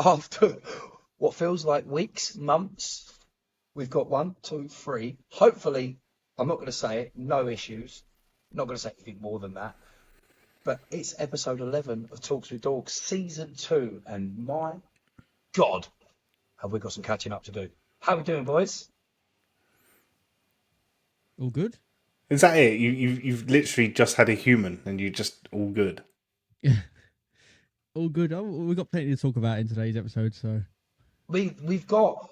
After what feels like weeks, months, we've got one, two, three. Hopefully, I'm not going to say it, no issues. Not going to say anything more than that. But it's episode 11 of Talks with Dorks, season two. And my God, have we got some catching up to do. How we doing, boys? All good? Is that it? You've literally just had a human and you just all good. Yeah, all good. Oh, we've got plenty to talk about in today's episode, so We've got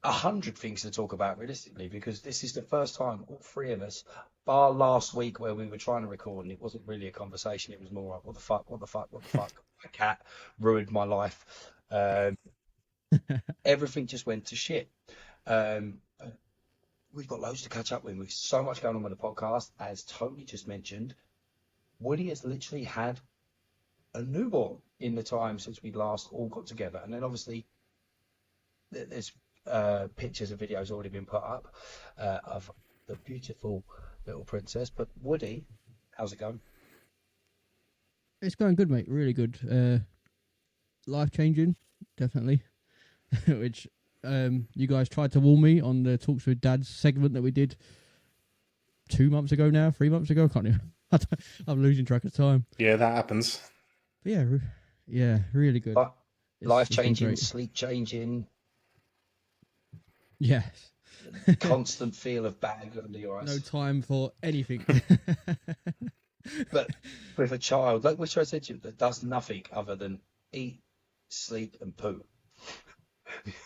100 things to talk about realistically because this is the first time all three of us, bar last week where we were trying to record and it wasn't really a conversation. It was more like, what the fuck, what the fuck, what the fuck. My cat ruined my life. Everything just went to shit. Um, we've got loads to catch up with. We've so much going on with the podcast. As Tony just mentioned, Woody has literally had a newborn in the time since we last all got together. And then obviously there's pictures and videos already been put up of the beautiful little princess. But Woody, how's it going? it's going good, mate. Really good. Life changing, definitely. Which you guys tried to warn me on the Talks with Dads segment that we did 2 months ago now, 3 months ago. I can't even. I'm losing track of time. Yeah, that happens. But yeah, really good. Life It's been changing, great. sleep changing, Yes. constant feel of bag under your eyes. No time for anything. But with a child, like which I said to you, that does nothing other than eat, sleep, and poo.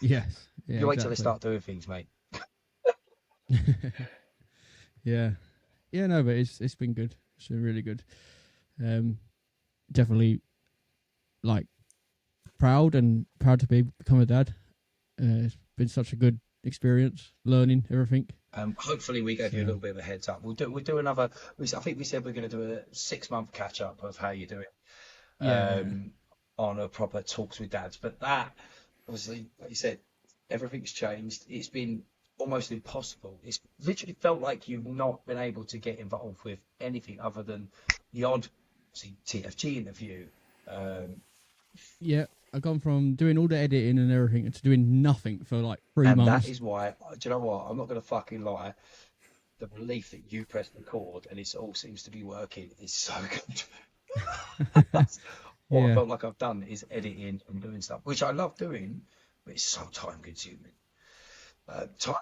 Yes. Yeah, You wait till they exactly. start doing things, mate. Yeah. Yeah, no, but it's been good. It's been really good. Definitely like proud to become a dad. It's been such a good experience, learning everything. Hopefully, we gave you a So little bit of a heads up. We'll do another. I think we said we're going to do a 6 month catch up of how you're doing yeah. on a proper talks with dads. But that, obviously, like you said, everything's changed. It's been almost impossible. It's literally felt like you've not been able to get involved with anything other than the odd, see, TFG interview. Um, Yeah. I've gone from doing all the editing and everything to doing nothing for like 3 and that months. is why, do you know what? I'm not going to fucking lie. The relief that you press record and it all seems to be working is so good. That's what I Yeah. felt like I've done is editing and doing stuff, which I love doing, but it's so time consuming. Time,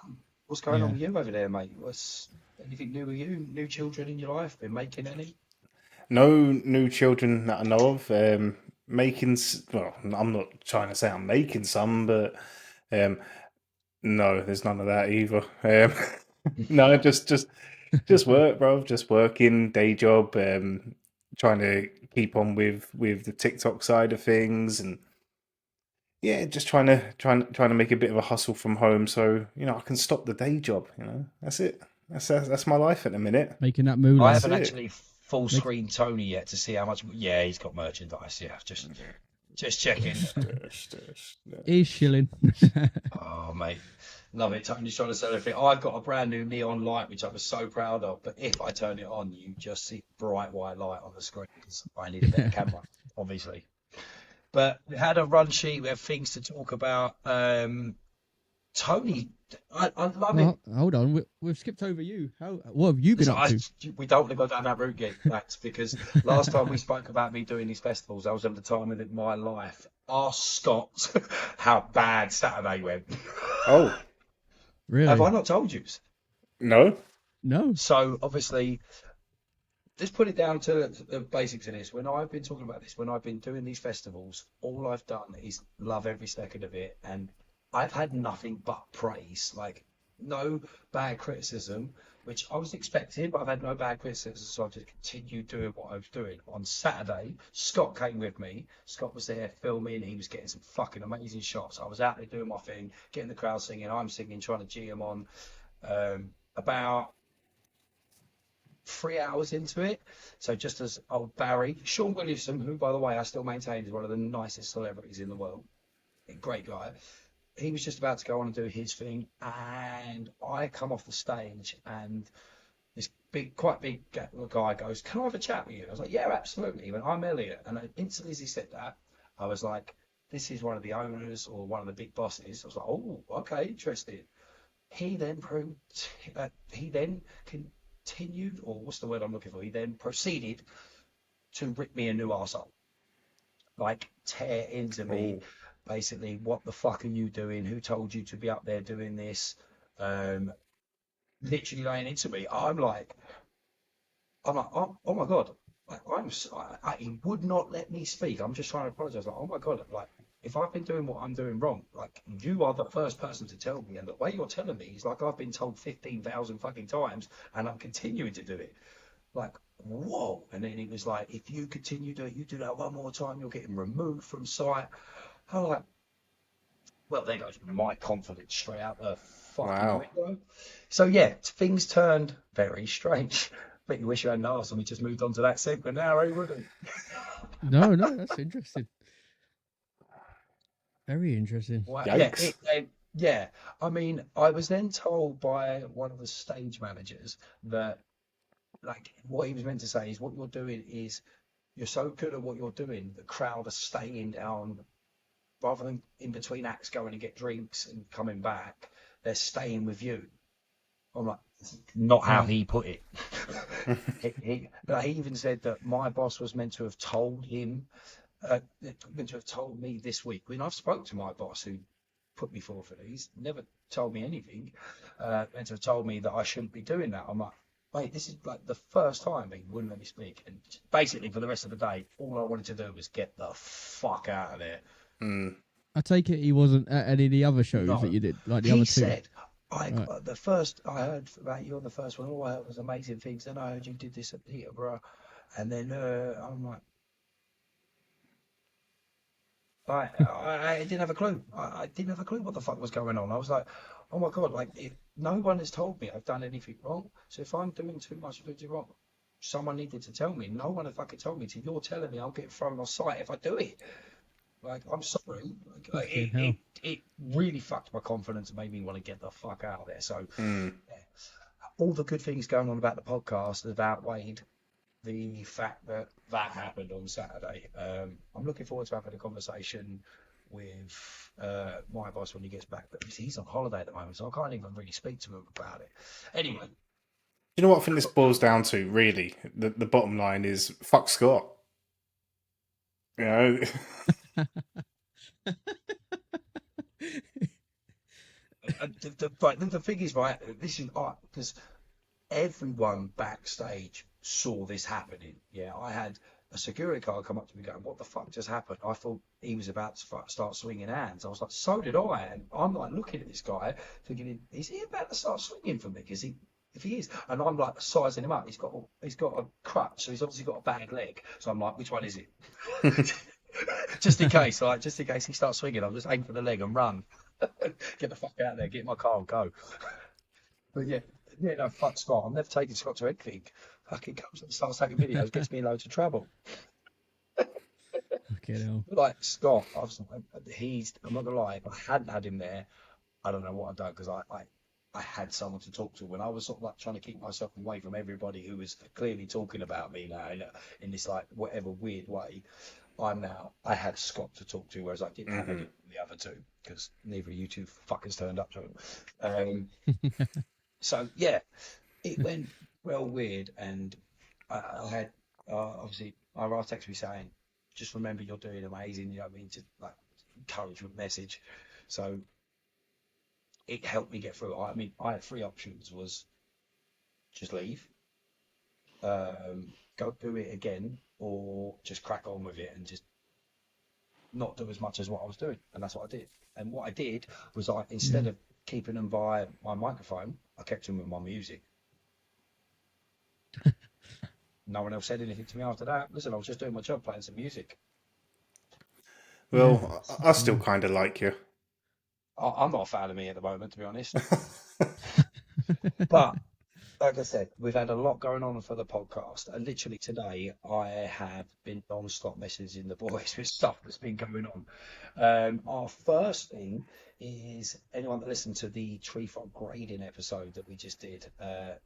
what's going on Yeah. with you over there, mate? What's anything new with you? New children in your life? Been making any? No new children that I know of. Well, I'm not trying to say I'm making some, but um, no, there's none of that either. No, just work, bro. Just working, day job. Trying to keep on with the TikTok side of things, and yeah, just trying to make a bit of a hustle from home, so I can stop the day job. That's it. That's my life at the minute. Making that I moolah. That's haven't it. actually full Make screen Tony yet to see how much. Yeah, he's got merchandise. Yeah, just checking. He's shilling. Oh, mate, love it. Tony's trying to sell everything. I've got a brand new neon light, which I was so proud of. But if I turn it on, you just see bright white light on the screen because I need a better camera, obviously. But we had a run sheet. We have things to talk about. Tony, I love it. Well, hold on. We've skipped over you. What have you been So up to? we don't want to go down that route yet. That's because last time we spoke about me doing these festivals, I was at the time of my life. Ask Scott how bad Saturday went. Oh Have I Really? not told you? no. No. So obviously, let's put it down to the basics of this. When I've been talking about this, when I've been doing these festivals, all I've done is love every second of it, and I've had nothing but praise, like no bad criticism, which I was expecting, but I've had no bad criticism, so I've just continued doing what I was doing. On Saturday, Scott came with me. Scott was there filming. He was getting some fucking amazing shots. I was out there doing my thing, getting the crowd singing. I'm singing, trying to G 'em on. About 3 hours into it. So just as old Barry, Sean Williamson, who by the way I still maintain is one of the nicest celebrities in the world, a great guy. He was just about to go on and do his thing, and I come off the stage, and this quite big guy goes, "Can I have a chat with you?" I was like, "Yeah, absolutely." He went, "I'm Elliot," and instantly as he said that, I was like, this is one of the owners or one of the big bosses. I was like, oh, okay, interesting. He then he then continued, or what's the word I'm looking for? He then proceeded to rip me a new arsehole, like tear into me. Oh, Basically, what the fuck are you doing? Who told you to be up there doing this? Um, Literally laying into me. I'm like, oh my God. Like, he would not let me speak. I'm just trying to apologize. Like, oh my God. Like, if I've been doing what I'm doing wrong, like, you are the first person to tell me. And the way you're telling me is like I've been told 15,000 fucking times and I'm continuing to do it. Like, whoa. And then he was like, if you continue to you do that one more time, you're getting removed from site. I'm like, well, there goes my confidence straight out the fucking wow. window. So yeah, things turned very strange. But you wish you hadn't asked and we just moved on to that segment now, eh, wouldn't No, no, that's interesting. Very interesting. Well, yeah, Yikes. yeah. I mean, I was then told by one of the stage managers that, like, what he was meant to say is what you're doing is you're so good at what you're doing, the crowd are staying down rather than in between acts going and get drinks and coming back, they're staying with you. I'm like, not how Wow. he put it. He even said that my boss was meant to have told him, meant to have told me this week. When I've spoke to my boss who put me forward for these, never told me anything. Meant to have told me that I shouldn't be doing that. I'm like, mate, this is like the first time he wouldn't let me speak. And basically, for the rest of the day, all I wanted to do was get the fuck out of there. Mm. I take it he wasn't at any of the other shows that No, you did, like the he other two. said, Right. the first I heard about you on the first one, all I heard was amazing things. Then I heard you did this at Peterborough, and then I'm like, I didn't have a clue. I didn't have a clue what the fuck was going on. I was like, oh my God, like no one has told me I've done anything wrong. So if I'm doing too much, doing too wrong, someone needed to tell me. No one has fucking told me. So you're telling me I'll get thrown off site if I do it. Like, I'm sorry. Fucking hell. It really fucked my confidence and made me want to get the fuck out of there. So Mm. yeah, all the good things going on about the podcast have outweighed the fact that that happened on Saturday. I'm looking forward to having a conversation with my boss when he gets back, but he's on holiday at the moment, so I can't even really speak to him about it. Anyway, You know what I think this boils down to, really? The bottom line is fuck Scott. You know? the thing is, right, this is because everyone backstage saw this happening. Yeah, I had a security guard come up to me going, "What the fuck just happened?" I thought he was about to start swinging hands. I was like, "So did I." And I'm like looking at this guy, thinking, "Is he about to start swinging for me?" Because if he is, and I'm like sizing him up, he's got a crutch, so he's obviously got a bad leg. So I'm like, "Which one is it?" Just in case, just in case he starts swinging, I'll just aim for the leg and run. Get the fuck out of there, get in my car and go. But yeah, no, fuck Scott. I'm never taking Scott to anything. Fucking comes and starts taking videos, gets me in loads of trouble. Fucking hell. Like Scott, I'm not gonna lie, if I hadn't had him there, I don't know what I'd done because I had someone to talk to when I was sort of like trying to keep myself away from everybody who was clearly talking about me now in this like whatever weird way. I had Scott to talk to, whereas I didn't have any of the other two because neither of you two fuckers turned up to him. So yeah, it went well weird, and I had obviously my wife texted me saying, "Just remember you're doing amazing." You know what I mean? Just like encouragement message. So it helped me get through it. I mean, I had three options: was just leave, go do it again, or just crack on with it and just not do as much as what I was doing. And that's what I did. And what I did was Yeah. instead of keeping them via my microphone, I kept them with my music. No one else said anything to me after that. Listen, I was just doing my job, playing some music. Yeah. Well, I still kind of like you. I'm not a fan of me at the moment, to be honest. But like I said, we've had a lot going on for the podcast. And literally today, I have been non-stop messaging the boys with stuff that's been going on. Our first thing is anyone that listened to the tree frog grading episode that we just did.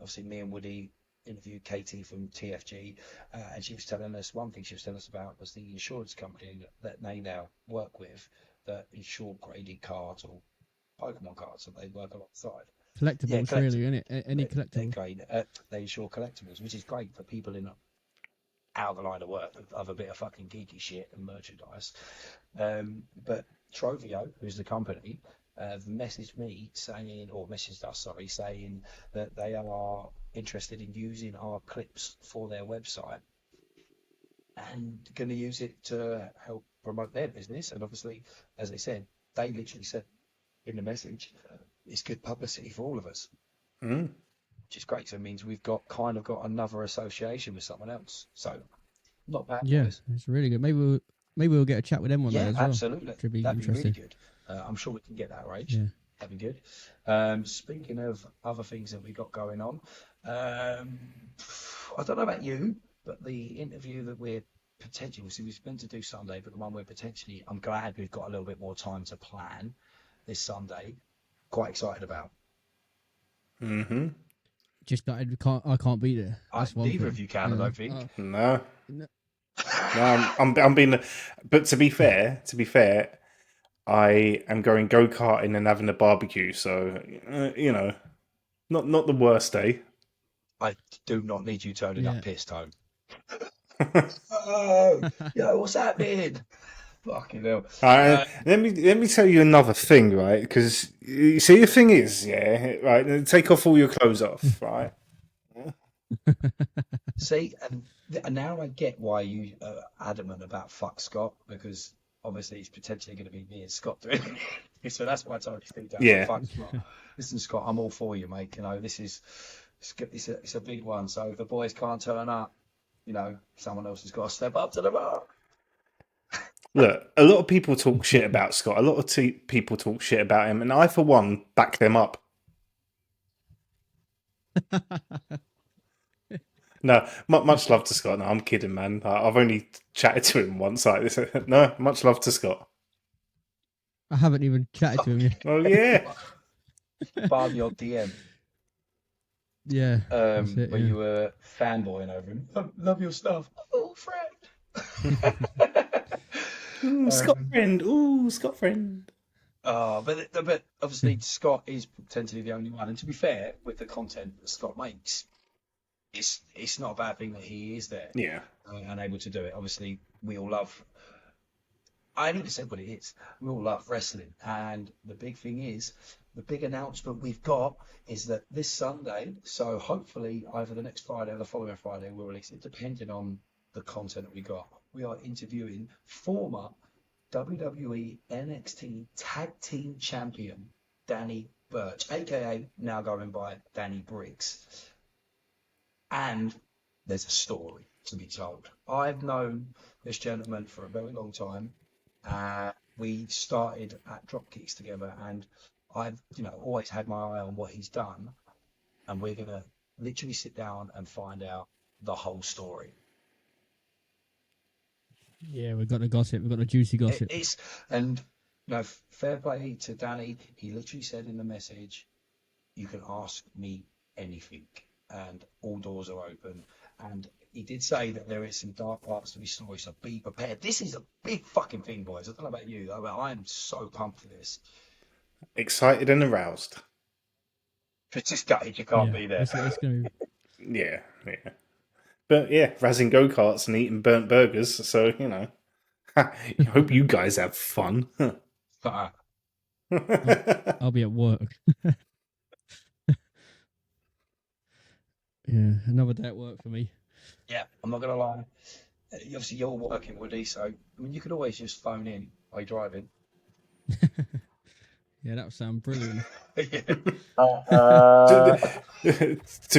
Obviously, me and Woody. interviewed Katie from TFG, and she was telling us one thing she was telling us about was the insurance company that they now work with that insure graded cards or Pokemon cards that they work alongside. Yeah, Collectibles, really, isn't it? Any they're collectible. great. They insure collectibles, which is great for people in out of the line of work of a bit of fucking geeky shit and merchandise. But Trovio, who's the company, messaged me saying, or messaged us, sorry, saying that they are interested in using our clips for their website and going to use it to help promote their business. And obviously, as they said, they literally said in the message, it's good publicity for all of us, Mm. which is great. So it means we've got another association with someone else. So not bad, Yeah, boys. it's really good. Maybe we'll get a chat with them one day Yeah, as well. absolutely. Should be That'd be really interesting. good. I'm sure we can get that arranged. Yeah. That'd be good. Speaking of other things that we got going on, I don't know about you, but the interview that we're potentially, we we're meant to do Sunday, but the one we're potentially, I'm glad we've got a little bit more time to plan this Sunday. Quite excited about. Mm-hmm. Just that I can't be there. That's one Neither thing. of you can, I don't think. No, No. no, I'm being. But to be fair, I am going go karting and having a barbecue. So you know, not the worst day. I do not need you turning Yeah. up pissed home. Oh, yo, what's happening? Fucking hell. Let me tell you another thing, right? Because you see, the thing is, yeah, right. Take off all your clothes off, right? See, and now I get why you are adamant about fuck Scott, because obviously it's potentially going to be me and Scott doing it. So that's why I told you Steve down. Yeah. Fuck Scott. Listen, Scott, I'm all for you, mate. You know, it's a big one. So if the boys can't turn up, you know, someone else has got to step up to the mark. Look, a lot of people talk shit about Scott. A lot of people talk shit about him, and I, for one, back them up. No, much love to Scott. No, I'm kidding, man. I've only chatted to him once. Like this. No, much love to Scott. I haven't even chatted to him yet. Oh yeah. Bar the odd DM. Yeah. That's it, Where yeah. you were fanboying over him. Love your stuff. Oh, friend. Ooh, Scott friend. Ooh, Scott friend. But obviously Scott is potentially the only one. And to be fair, with the content that Scott makes, it's not a bad thing that he is there Yeah. and able to do it. Obviously, we all love. I ain't even said what it is. We all love wrestling, and the big thing is, the big announcement we've got is that this Sunday. So hopefully, either the next Friday or the following Friday, we'll release it, depending on the content that we got. We are interviewing former WWE NXT Tag Team Champion Danny Burch, aka now going by Danny Briggs. And there's a story to be told. I've known this gentleman for a very long time. We started at Dropkicks together, and I've, always had my eye on what he's done. And we're gonna literally sit down and find out the whole story. Yeah, we've got the gossip. We've got the juicy gossip. And fair play to Danny. He literally said in the message, "You can ask me anything, and all doors are open." And he did say that there is some dark parts to his story, so be prepared. This is a big fucking thing, boys. I don't know about you, though, but I am so pumped for this. Excited and aroused. It's just gutted you can't be there. It's going to Yeah, yeah. But yeah, razzing go karts and eating burnt burgers. So I hope you guys have fun. I'll be at work. Yeah, another day at work for me. Yeah, I'm not gonna lie. Obviously, you're working, Woody, so I mean, you could always just phone in while you're driving. Yeah, that would sound brilliant. To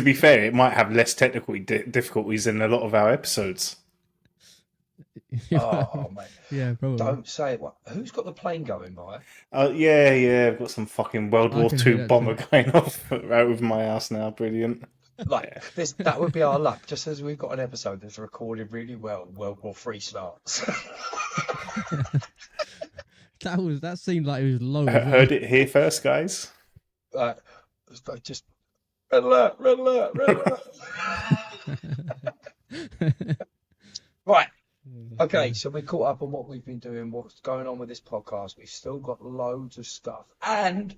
be fair, it might have less technical difficulties than a lot of our episodes. Oh, mate. Yeah, probably. Don't say it. Who's got the plane going by? Yeah, I've got some fucking World I War can II hear that bomber too. going off right over my house now. Brilliant. Like that would be our luck. Just as we've got an episode that's recorded really well, World War III starts. That seemed like it was low as well. Heard it here first, guys. Just Red alert, red alert, red alert. Right. Okay, so we're caught up on what we've been doing, what's going on with this podcast. We've still got loads of stuff. And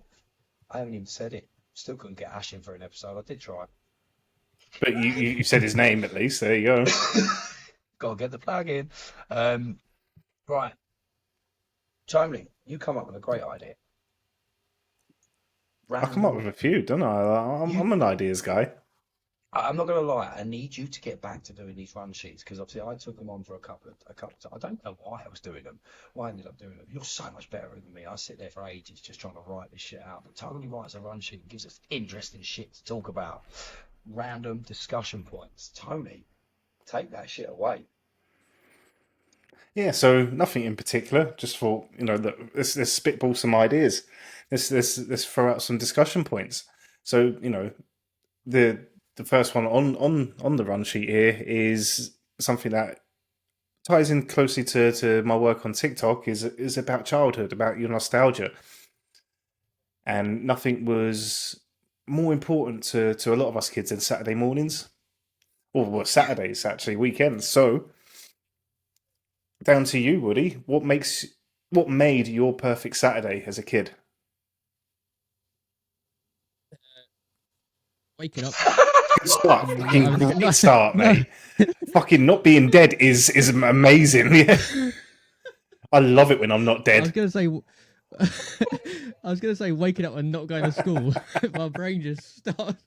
I haven't even said it. Still couldn't get Ash in for an episode. I did try. But you said his name at least. There you go. Gotta get the plug in. Right. Tony, you come up with a great idea. I come up with a few, don't I? I'm an ideas guy. I'm not going to lie. I need you to get back to doing these run sheets because obviously I took them on for a couple of times. I don't know why I was doing them. Why I ended up doing them. You're so much better than me. I sit there for ages just trying to write this shit out. But Tony writes a run sheet and gives us interesting shit to talk about. Random discussion points. Tony, take that shit away. Yeah, so nothing in particular. Just for let's spitball some ideas. Let's throw out some discussion points. So the first one on the run sheet here is something that ties in closely to my work on TikTok. Is about childhood, about your nostalgia, and nothing was more important to a lot of us kids than Saturday mornings, or well, Saturdays actually, weekends. So. Down to you, Woody. What made your perfect Saturday as a kid? Waking up. Good start. Fucking great start, mate. Fucking not being dead is amazing. Yeah. I love it when I'm not dead. I was gonna say waking up and not going to school. My brain just starts.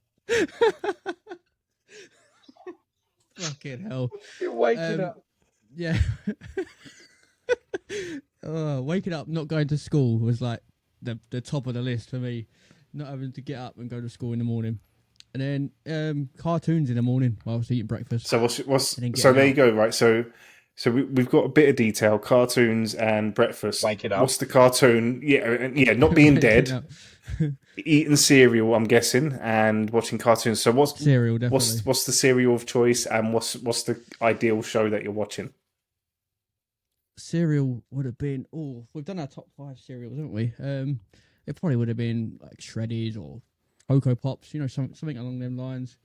Fucking hell. You're waking up. Yeah. Waking up, not going to school was like the top of the list for me. Not having to get up and go to school in the morning, and then cartoons in the morning while I was eating breakfast. So so there you go, right? So we've got a bit of detail: cartoons and breakfast. Waking up. What's the cartoon? Yeah, not being dead. Eating cereal, I'm guessing, and watching cartoons. So what's cereal? Definitely. What's the cereal of choice, and what's the ideal show that you're watching? Cereal would have been. We've done our top 5 cereals, haven't we? It probably would have been like Shreddies or Cocoa Pops. Something along them lines.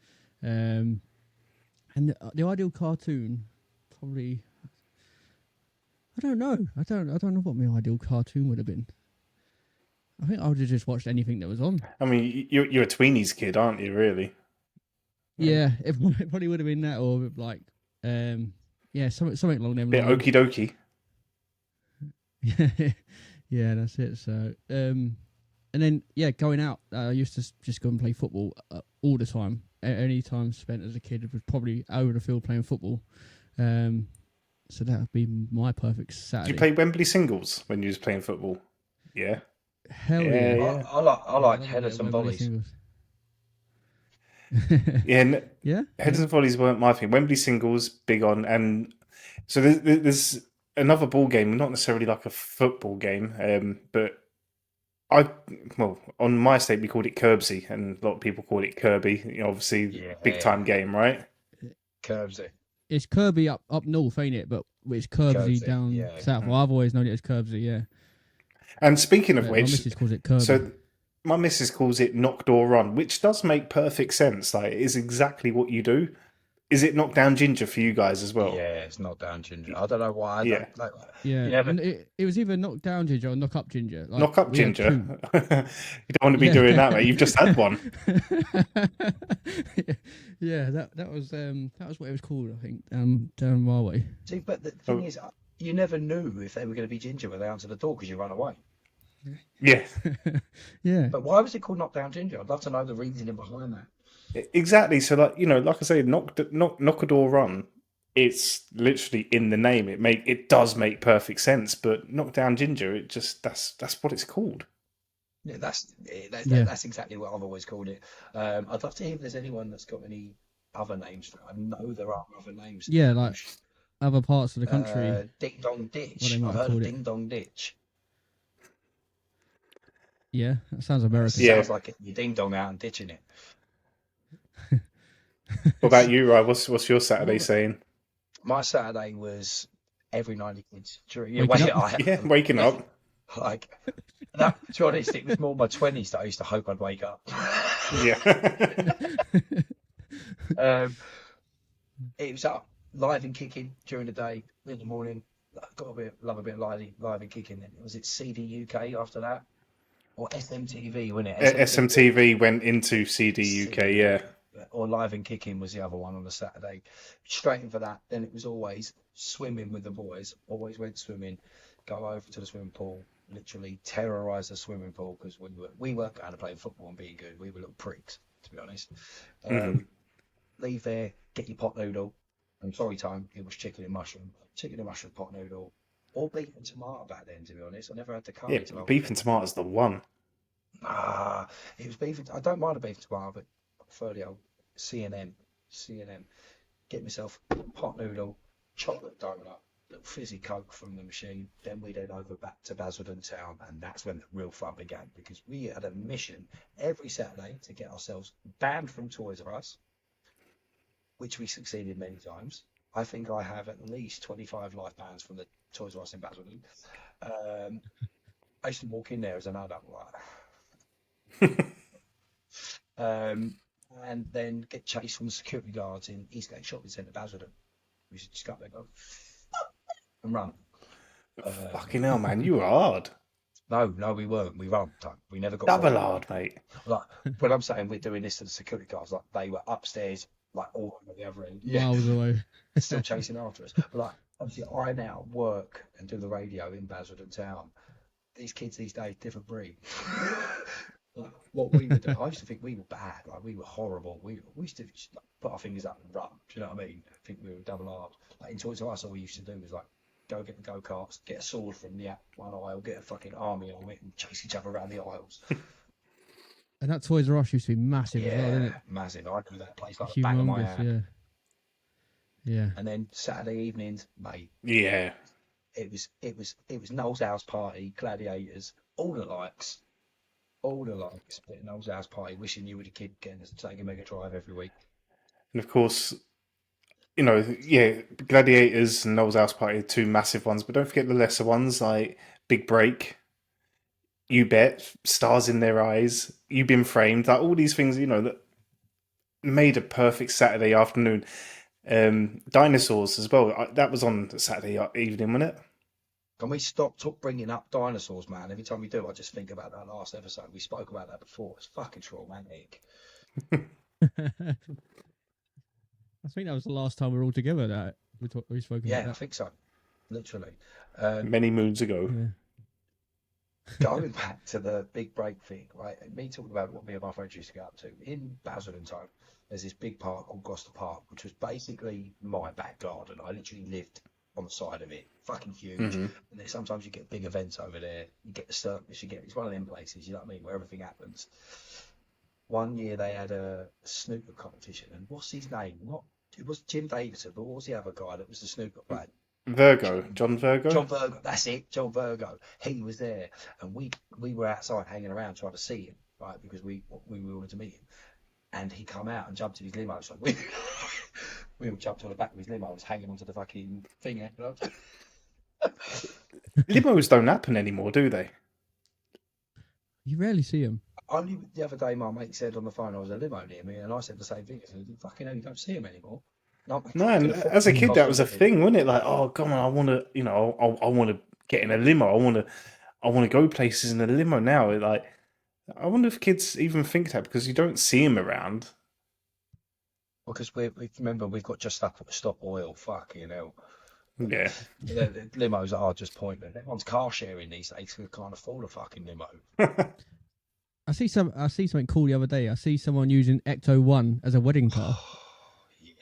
And the ideal cartoon, probably. I don't know. I don't know what my ideal cartoon would have been. I think I would have just watched anything that was on. I mean, you're a tweenies kid, aren't you? Really? Yeah, it probably would have been that, or like, something along them lines. Okie dokie. Yeah, that's it. So, and then going out. I used to just go and play football all the time. Any time spent as a kid was probably over the field playing football. So that would be my perfect Saturday. Did you play Wembley singles when you was playing football? Yeah. Hell yeah! Yeah. I like headers and volleys. Yeah. Headers and volleys weren't my thing. Wembley singles, big on, and so there's another ball game, not necessarily like a football game, but on my estate we called it Curbsy, and a lot of people call it Kirby. Obviously, big time game, right? Curbsy. It's Kirby up north, ain't it? But it's Curbsy down south. Well, I've always known it as Curbsy, yeah. And speaking of which, my missus calls it Kirby. So my missus calls it knock door run, which does make perfect sense. Like, it is exactly what you do. Is it knock down ginger for you guys as well? Yeah, it's knock down ginger. I don't know why. And it was either knock down ginger or knock up ginger. Like, knock up ginger. You don't want to be doing that, mate. You've just had one. That was what it was called, I think, down my way. See, but the thing is, you never knew if they were going to be ginger when they answered the door because you ran away. Yeah. Yeah. But why was it called knock down ginger? I'd love to know the reasoning behind that. Exactly. So, like I say, knock a door run. It's literally in the name. It does make perfect sense. But knock down ginger, it just that's what it's called. Yeah, that's exactly what I've always called it. I'd love to hear if there's anyone that's got any other names for it. I know there are other names. Yeah, like other parts of the country. Ding Dong Ditch. What they might I've heard of call it. Ding Dong Ditch. Yeah, that sounds American. Sounds like you're ding dong out and ditching it. What about you, Ryan? What's your Saturday saying? My Saturday was every night of kids. Waking up. Waking up. Like, that, to be honest, it was more my 20s that I used to hope I'd wake up. Yeah. um, it was up live and kicking during the day, in the morning. Got love a bit of live and kicking. Then was it CD UK after that, or SMTV? Wasn't it SMTV? SMTV went into CD UK, CD, yeah. or live and kicking was the other one on the Saturday. Straight in for that. Then it was always swimming with the boys. Always went swimming. Go over to the swimming pool. Literally terrorise the swimming pool because we weren't going to play football and being good. We were little pricks, to be honest. Hmm. Leave there, get your pot noodle. I'm sorry, time. It was chicken and mushroom pot noodle, or beef and tomato back then. To be honest, I never had the Yeah, curry till I was beef and tomatoes the one. it was beef. I don't mind a beef and tomato, but I prefer the old C&M. C&M. Get myself pot noodle, chocolate donut, little fizzy coke from the machine. Then we'd head over back to Basildon Town, and that's when the real fun began because we had a mission every Saturday to get ourselves banned from Toys R Us, which we succeeded many times. I think I have at least 25 life bans from the Toys R Us in Basildon. Um, I used to walk in there as an adult, um, and then get chased from the security guards in Eastgate Shopping Centre, Basildon. We should just go up there, go and run. Fucking hell, man, you were hard. No, we weren't. We run. We never got Double robbed. hard, mate. Like when I'm saying we're doing this to the security guards, like they were upstairs, like all over the other end. Yeah, Miles away. still chasing after us. But like obviously, I now work and do the radio in Basildon Town. These kids these days, different breed. Like, what we were doing, I used to think we were bad. Like we were horrible. We used to just, like, put our fingers up and run. Do you know what I mean? I think we were double hard. Like in Toys R Us, all we used to do was like go get the go karts, get a sword from the one aisle, get a fucking army on it, and chase each other around the aisles. And that Toys R Us used to be massive as well, didn't it? Massive. I knew that place like the back of my Humongous, hand. yeah. Yeah. And then Saturday evenings, mate, Yeah. it was Noel's house party, gladiators, all the likes. All the likes, but at Noel's house party, wishing you were the kid getting us to take a Mega Drive every week. And of course, you know, yeah, Gladiators and Noel's House Party are two massive ones, but don't forget the lesser ones like Big Break, You Bet, Stars in Their Eyes, You've Been Framed, like all these things, you know, that made a perfect Saturday afternoon. Dinosaurs as well. That was on Saturday evening, wasn't it? Can we stop bringing up dinosaurs, man? Every time we do, I just think about that last episode. We spoke about that before. It's fucking traumatic. I think that was the last time we were all together that we spoke Yeah, about I that. think so. Literally. Many moons ago. Yeah. Going back to the big break thing, right? Me talking about what me and my friends used to go up to in Basildon time. There's this big park called Gloucester Park, which was basically my back garden. I literally lived on the side of it, fucking huge. Mm-hmm. And then sometimes you get big events over there. You get the circus. It's one of them places. You know what I mean, where everything happens. One year they had a snooker competition, and what's his name? Not it was Jim Davidson, but what was the other guy that was the snooker player? John Virgo. John Virgo, that's it, John Virgo. He was there, and we were outside hanging around trying to see him, right? Because we wanted to meet him, and he come out and jumped in his limo. So we all jumped on the back of his limo. I was hanging onto the fucking thing. You know? Limos don't happen anymore, do they? You rarely see them. Only the other day, my mate said on the phone, I was a limo near me, and I said the same thing. I said, fucking hell, you don't see him anymore. No, and as a kid, that was a thing, wasn't it? Like, oh, come on, I want to, you know, I want to get in a limo. I want to go places in a limo now. Like, I wonder if kids even think that because you don't see them around. Because we remember we've got just stop oil. Fucking hell. Yeah. The limos are just pointless. Everyone's car sharing these days. We can't afford a fucking limo. I see something cool the other day. I see someone using Ecto 1 as a wedding car. Yeah.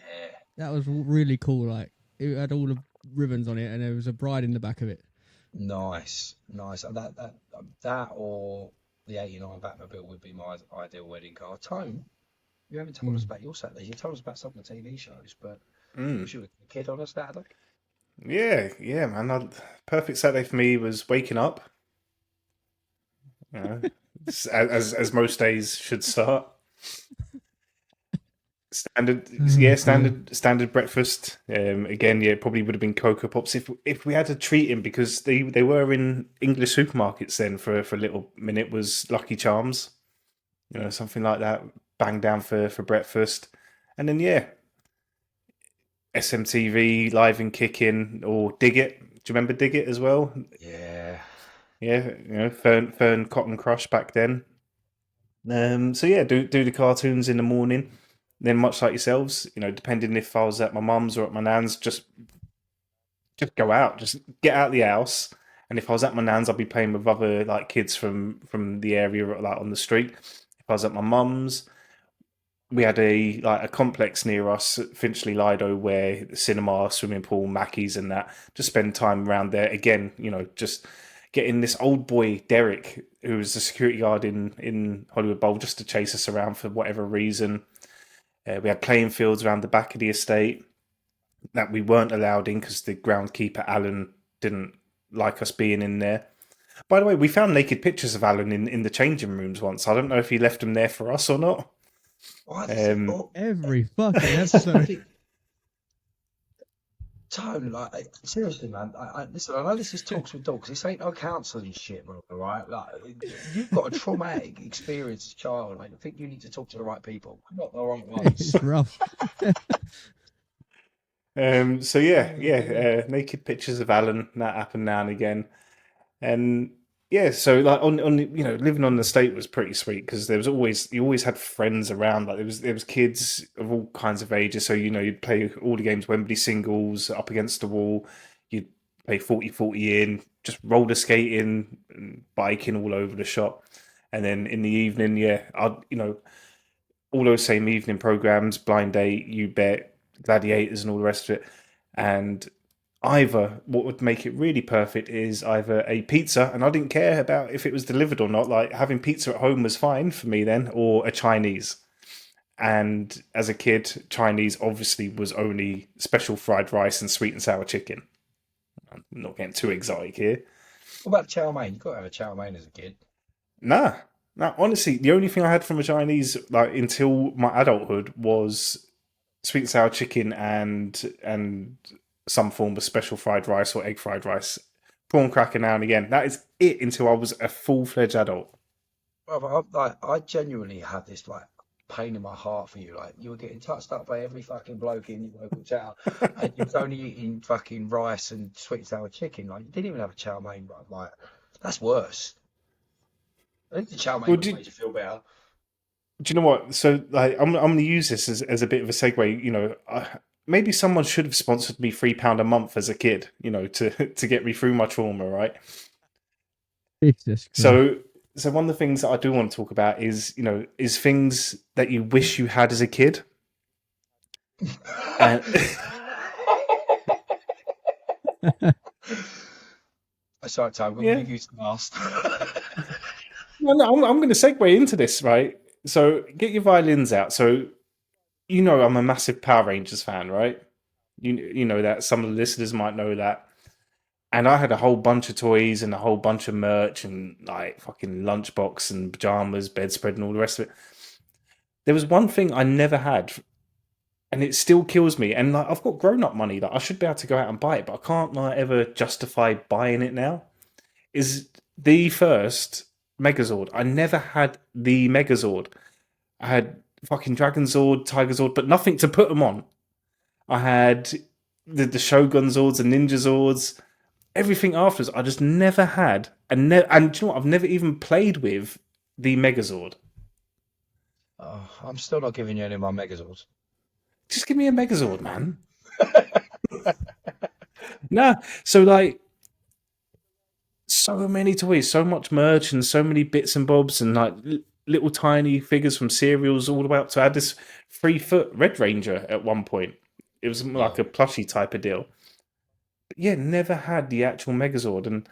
That was really cool. Like it had all the ribbons on it, and there was a bride in the back of it. Nice. And that or the '89 Batmobile would be my ideal wedding car. Tone, you haven't told us about your Saturdays. You told us about some of the TV shows, but was you a kid on a Saturday? Yeah, man. Perfect Saturday for me was waking up. You know, as most days should start. Standard, Oh, yeah, dear. standard breakfast. Again, yeah, it probably would have been Cocoa Pops if we had to treat him because they were in English supermarkets then for a little minute was Lucky Charms, something like that. Bang down for breakfast, and then yeah, SMTV live and kicking or Dig It. Do you remember Dig It as well? Yeah. Yeah, Fern Cotton Crush back then. So yeah, do the cartoons in the morning. Then much like yourselves, depending if I was at my mum's or at my nan's, just go out, just get out of the house. And if I was at my nan's, I'd be playing with other like kids from the area, like on the street. If I was at my mum's, we had a complex near us, Finchley Lido, where the cinema, swimming pool, Mackey's, and that. Just spend time around there again. Just getting this old boy Derek, who was the security guard in Hollywood Bowl, just to chase us around for whatever reason. We had playing fields around the back of the estate that we weren't allowed in because the groundkeeper Alan didn't like us being in there. By the way, we found naked pictures of Alan in the changing rooms once. I don't know if he left them there for us or not. Why does it? Um, Oh, Every fucking it's just episode. fucking tone. Like, seriously, man. Listen. I know this is talks with dogs. This ain't no counselling shit, bro. Right? Like, you've got a traumatic experience as a child, mate. I think you need to talk to the right people, not the wrong ones. It's rough. so yeah, naked pictures of Alan that happened now and again, and yeah, so like on living on the estate was pretty sweet because you always had friends around. Like there was kids of all kinds of ages, so you'd play all the games, Wembley singles, up against the wall, you'd play 40-40 in, just roller skating, and biking all over the shop, and then in the evening, yeah, I'd all those same evening programs, Blind Date, You Bet, Gladiators, and all the rest of it. And either what would make it really perfect is either a pizza, and I didn't care about if it was delivered or not. Like having pizza at home was fine for me then, or a Chinese. And as a kid, Chinese obviously was only special fried rice and sweet and sour chicken. I'm not getting too exotic here. What about chow mein? You got to have a chow mein as a kid. Nah, nah. Honestly, the only thing I had from a Chinese, like until my adulthood, was sweet and sour chicken and some form of special fried rice or egg fried rice, prawn cracker now and again. That is it until I was a full fledged adult. Well, I genuinely had this like pain in my heart for you. Like you were getting touched up by every fucking bloke in your local town, and you was only eating fucking rice and sweet and sour chicken. Like you didn't even have a chow mein, bro. Like that's worse. I think the chow mein Well, would have made you feel better. do you know what? So like, I'm going to use this as a bit of a segue. Maybe someone should have sponsored me £3 a month as a kid. To get me through my trauma, right? Jesus Christ. So one of the things that I do want to talk about is things that you wish you had as a kid. And Sorry, Tom. We'll yeah, leave you to last. no, I'm going to segue into this, right? So get your violins out. So I'm a massive Power Rangers fan, right? You know that some of the listeners might know that. And I had a whole bunch of toys and a whole bunch of merch and like fucking lunchbox and pajamas, bedspread, and all the rest of it. There was one thing I never had, and it still kills me. And like, I've got grown up money that I should be able to go out and buy it, but I can't like ever justify buying it now. Is the first Megazord. I never had the Megazord. I had fucking Dragon Zord, Tiger Zord, but nothing to put them on. I had the Shogun Zords and Ninja Zords. Everything afterwards, I just never had. And do you know what? I've never even played with the Megazord. Oh, I'm still not giving you any of my Megazords. Just give me a Megazord, man. Nah. So like, so many toys, so much merch, and so many bits and bobs, and like little tiny figures from cereals all the way up to I had this 3 foot Red Ranger at one point. It was Yeah. like a plushie type of deal. But yeah, never had the actual Megazord, and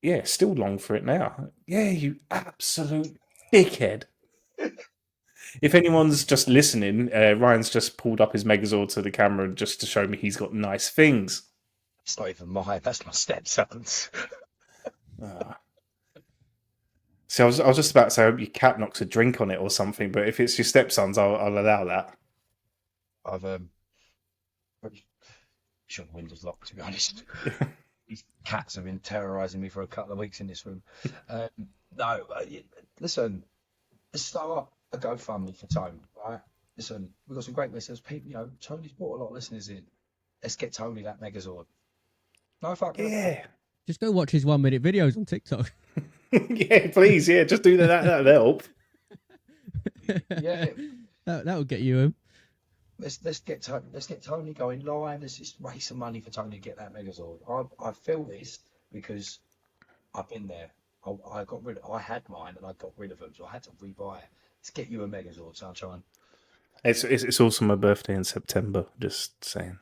yeah, still long for it now. Yeah, you absolute dickhead. If anyone's just listening, Ryan's just pulled up his Megazord to the camera just to show me he's got nice things. It's not even mine. That's my stepson's. Ah. See, I was just about to say, I hope your cat knocks a drink on it or something, but if it's your stepson's, I'll allow that. I've pretty sure the window's locked, to be honest. These cats have been terrorising me for a couple of weeks in this room. Um, no, listen, let's start a GoFundMe for Tone, right? Listen, we've got some great listeners. People, Tony's brought a lot of listeners in. Let's get Tony that Megazord. No fucking about Yeah. Just go watch his 1 minute videos on TikTok. Yeah, please, yeah, just do that. That'll help. it. Yeah, That would get you him. let's get Tony going live. Let's just raise some money for Tony to get that Megazord. I feel this because I've been there. I had mine and I got rid of them, so I had to rebuy it. Let's get you a Megazord, sunshine. It's also my birthday in September. Just saying.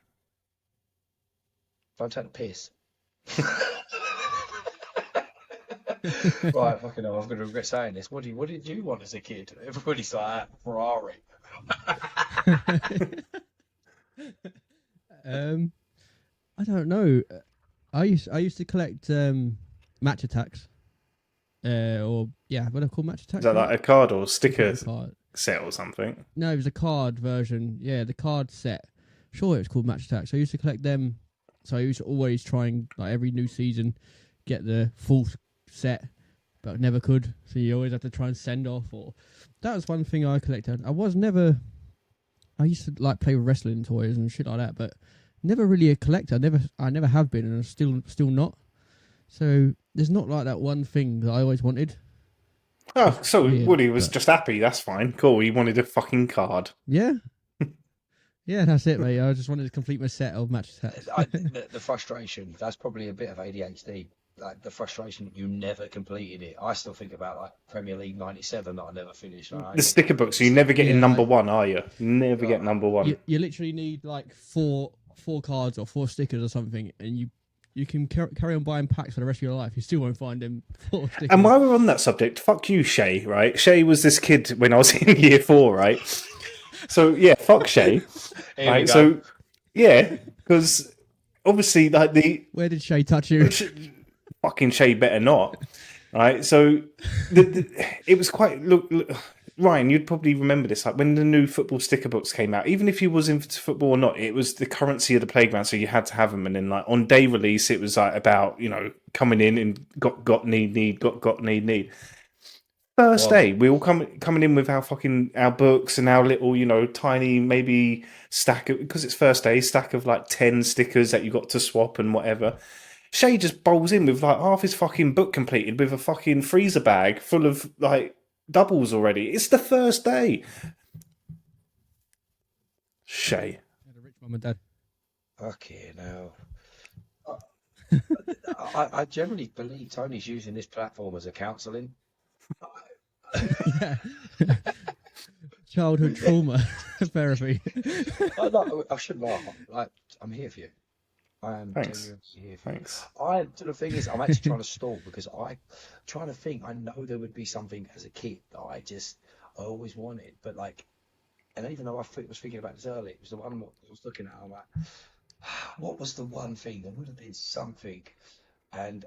Don't take the piss. Right, fucking hell, I'm going to regret saying this. What did you want as a kid? Everybody's like, Ferrari. I don't know. I used to collect match attacks. What are called match attacks? Is that like a card or sticker Card. set or something? No, it was a card version. Yeah, the card set. Sure, it was called match attacks. I used to collect them. So I used to always try and like every new season get the full set, but never could. So you always have to try and send off. Or that was one thing I collected. I used to like play with wrestling toys and shit like that, but never really a collector. I never have been, and I'm still not. So there's not like that one thing that I always wanted. Oh, so weird, Woody was but- just happy. That's fine. Cool. He wanted a fucking card. Yeah. Yeah, that's it, mate. I just wanted to complete my set of match attacks. The frustration, that's probably a bit of ADHD. Like the frustration that you never completed it. I still think about like Premier League '97 that I never finished. Like, The sticker books. You never get in Yeah, number like- one, are you? Never get number one. You literally need like four cards or 4 stickers or something, and you can carry on buying packs for the rest of your life. You still won't find them 4 stickers. And while we're on that subject, fuck you, Shay, right? Shay was this kid when I was in year 4, right? So, yeah, fuck Shay. Here we Right? go. So, yeah, because obviously, like, Where did Shay touch you? fucking Shay better not, right? So, it was quite, look, Ryan, you'd probably remember this, like, when the new football sticker books came out, even if you was into football or not, it was the currency of the playground, so you had to have them, and then, like, on day release, it was, like, about, coming in and got, need, got, need. First day, we all coming in with our books and our little, tiny maybe stack of, because it's first day, stack of like 10 stickers that you got to swap and whatever. Shay just bowls in with like half his fucking book completed with a fucking freezer bag full of like doubles already. It's the first day. Shay. The rich mum and dad. Fucking hell. I generally believe Tony's using this platform as a counselling. Yeah. Childhood trauma therapy. I shouldn't laugh. I'm here for you. I am Thanks. genuinely here for you. Thanks. The thing is, I'm actually trying to stall because trying to think. I know there would be something as a kid that I always wanted, but like, and even though was thinking about this earlier, it was the one I was looking at. I'm like, what was the one thing? There would have been something, and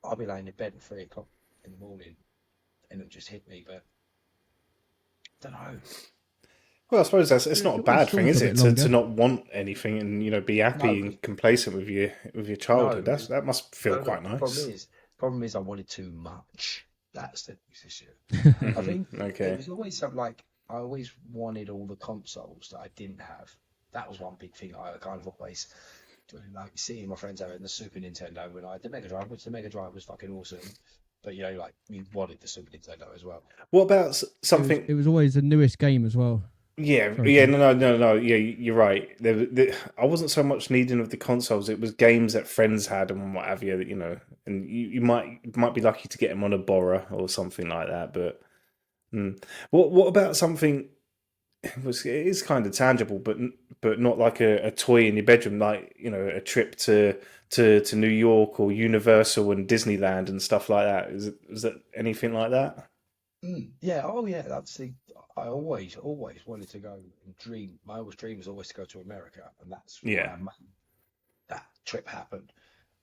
I'll be laying in bed at 3 o'clock in the morning, and it just hit me. But I don't know. Well, I suppose it's not a It bad always thing, feels is a it, bit to longer. not want anything and be happy No. and complacent with your childhood. No. That must feel No, quite the nice. problem is I wanted too much. That's the issue. Mhm. I think Okay. it was always something like I always wanted all the consoles that I didn't have. That was one big thing I kind of always like seeing my friends having the Super Nintendo when I had the Mega Drive, which the Mega Drive was fucking awesome. But like you wanted the Super Nintendo as well. What about something? It was always the newest game as well. Yeah, Sorry, yeah, Tim. no. Yeah, you're right. I wasn't so much needing of the consoles. It was games that friends had and what have you. And you might be lucky to get them on a borrow or something like that. But what about something? It is kind of tangible, but not like a toy in your bedroom, like a trip to New York or Universal and Disneyland and stuff like that. Is that anything like that? Yeah, oh yeah, that's the. I always wanted to go and dream. My always dream was always to go to America, and that's Yeah. why that trip happened.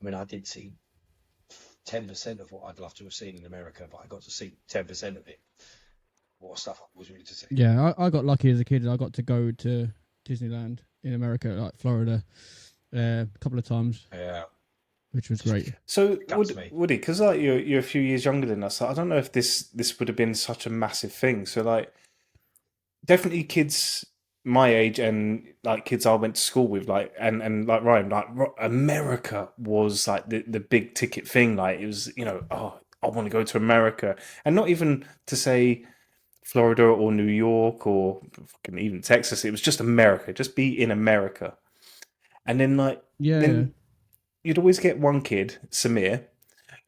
I mean, I did see 10% of what I'd love to have seen in America, but I got to see 10% of it. What stuff I was willing to see. Yeah, I got lucky as a kid. I got to go to Disneyland in America, like Florida, a couple of times, Yeah, which was great. So guts me. Woody, because like you're a few years younger than us, I don't know if this would have been such a massive thing. So like definitely kids my age and like kids I went to school with, like and like Ryan, like America was like the big ticket thing. Like it was, oh, I want to go to America, and not even to say Florida or New York or fucking even Texas. It was just America, just be in America. And then like Yeah, then you'd always get one kid, Samir,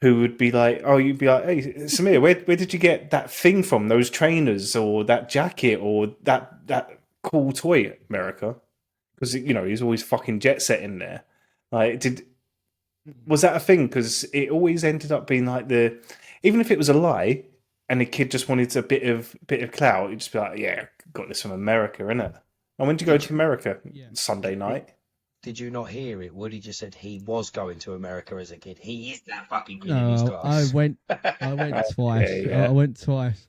who would be like, oh, you'd be like, hey, Samir, where did you get that thing from? Those trainers or that jacket or that cool toy, America? Because he's always fucking jet setting there. Like, was that a thing? Because it always ended up being like even if it was a lie, and the kid just wanted a bit of clout, you'd just be like, yeah, got this from America, innit? And when did you go to America? yeah. Sunday night. Did you not hear it? Woody just said he was going to America as a kid. He is that fucking good in No, his I class. went twice. yeah. I went twice.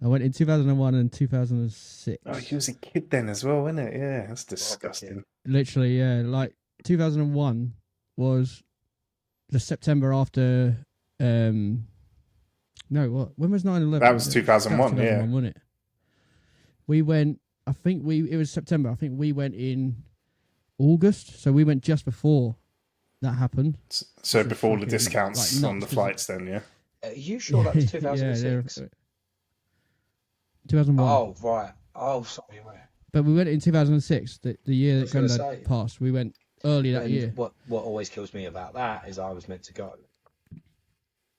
I went in 2001 and 2006. Oh, you was a kid then as well, wasn't it? Yeah, that's disgusting. Literally, yeah. Like 2001 was the September after. No, what? When was 9/11? That was 2001, yeah. Wasn't it? We went. I think it was September. I think we went in August, so we went just before that happened. So before the fucking, discounts like, on the nuts, flights, then, yeah. Are you sure that was 2006? 2001. Oh, right. Oh, sorry. Right. But we went in 2006, the year that was gonna Grandad say. passed. We went early that And year. what always kills me about that is I was meant to go.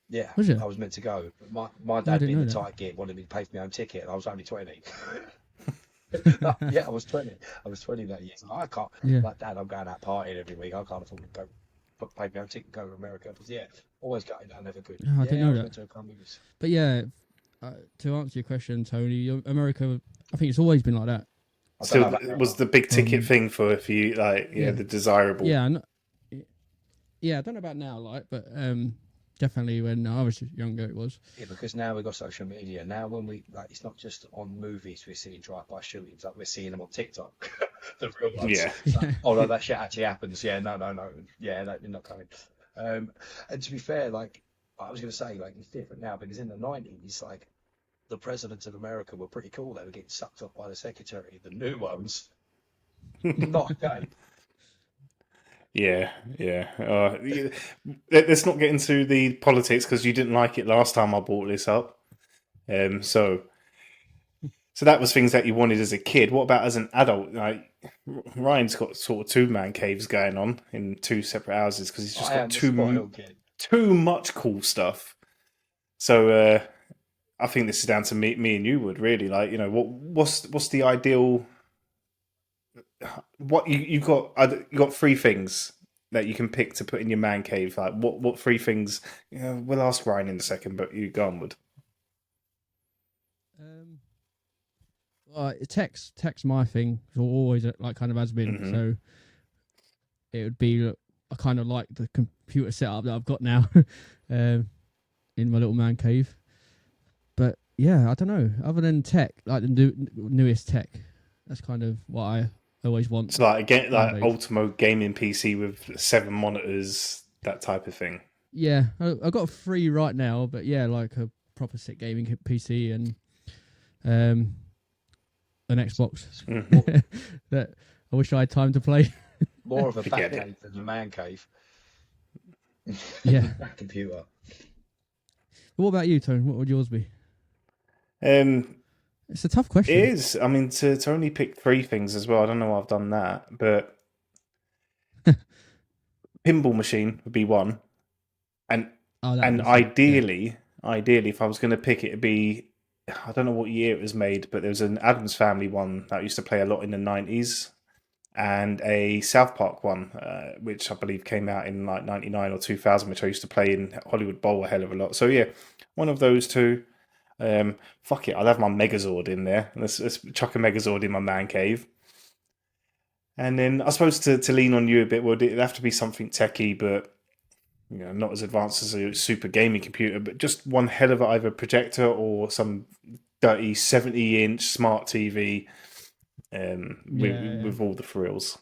Yeah, Was you? I was meant to go. But my I dad, didn't being know the that. tight git, wanted me to pay for my own ticket, and I was only 20. Yeah, I was 20. I was 20 that year. So I can't. Yeah. Like, Dad, I'm going out partying every week. I can't afford to go pay my own ticket and go to America. But yeah, always going. I never could. Oh, I didn't know was that. meant to come with us. But yeah, to answer your question, Tony, America, I think it's always been like that. I don't know Still, about it was the big ticket Um, thing for you, like, yeah. the desirable. Yeah, yeah, I don't know about now, like, but definitely when I was younger, it was. Yeah, because now we've got social media. Now when we it's not just on movies we're seeing drive-by shootings, like we're seeing them on TikTok, the real ones. Yeah. Like, oh no, that shit actually happens. Yeah, no. Yeah, no, you're not coming. And to be fair, like I was gonna say, like it's different now because in the 90s, like the presidents of America were pretty cool. They were getting sucked off by the secretary. The new ones, not okay. Yeah. Let's not get into the politics because you didn't like it last time I brought this up. So that was things that you wanted as a kid. What about as an adult? Like Ryan's got sort of two-man caves going on in two separate houses because he's just I am got the spoiled kid. too much cool stuff. So I think this is down to me and you, Would, really. Like, what's the ideal? What you got three things that you can pick to put in your man cave. Like what three things? We'll ask Ryan in a second, but you go on, Wood. Text my thing. Always like kind of has been. Mhm. So it would be I kind of like the computer setup that I've got now in my little man cave. But yeah, I don't know. Other than tech, like the newest tech, that's kind of what I always want. It's like again, like nowadays. Ultimo gaming PC with 7 monitors, that type of thing. Yeah, I've got 3 right now, but yeah, like a proper sick gaming PC and an Xbox Mhm. that I wish I had time to play. More of a Forget bat it. cave than a man cave. Yeah. That computer. What about you, Tone? What would yours be? It's a tough question. It is. I mean, to only pick 3 things as well. I don't know why I've done that, but pinball machine would be one, and ideally, if I was going to pick it, it'd be, I don't know what year it was made, but there was an Addams Family one that I used to play a lot in the 90s, and a South Park one, which I believe came out in like 99 or 2000, which I used to play in Hollywood Bowl a hell of a lot. So yeah, one of those two. Fuck it, I'll have my Megazord in there. Let's chuck a Megazord in my man cave. And then I suppose to lean on you a bit, would it'd have to be something techie, but not as advanced as a super gaming computer, but just one hell of either projector or some dirty 70-inch smart TV with all the frills.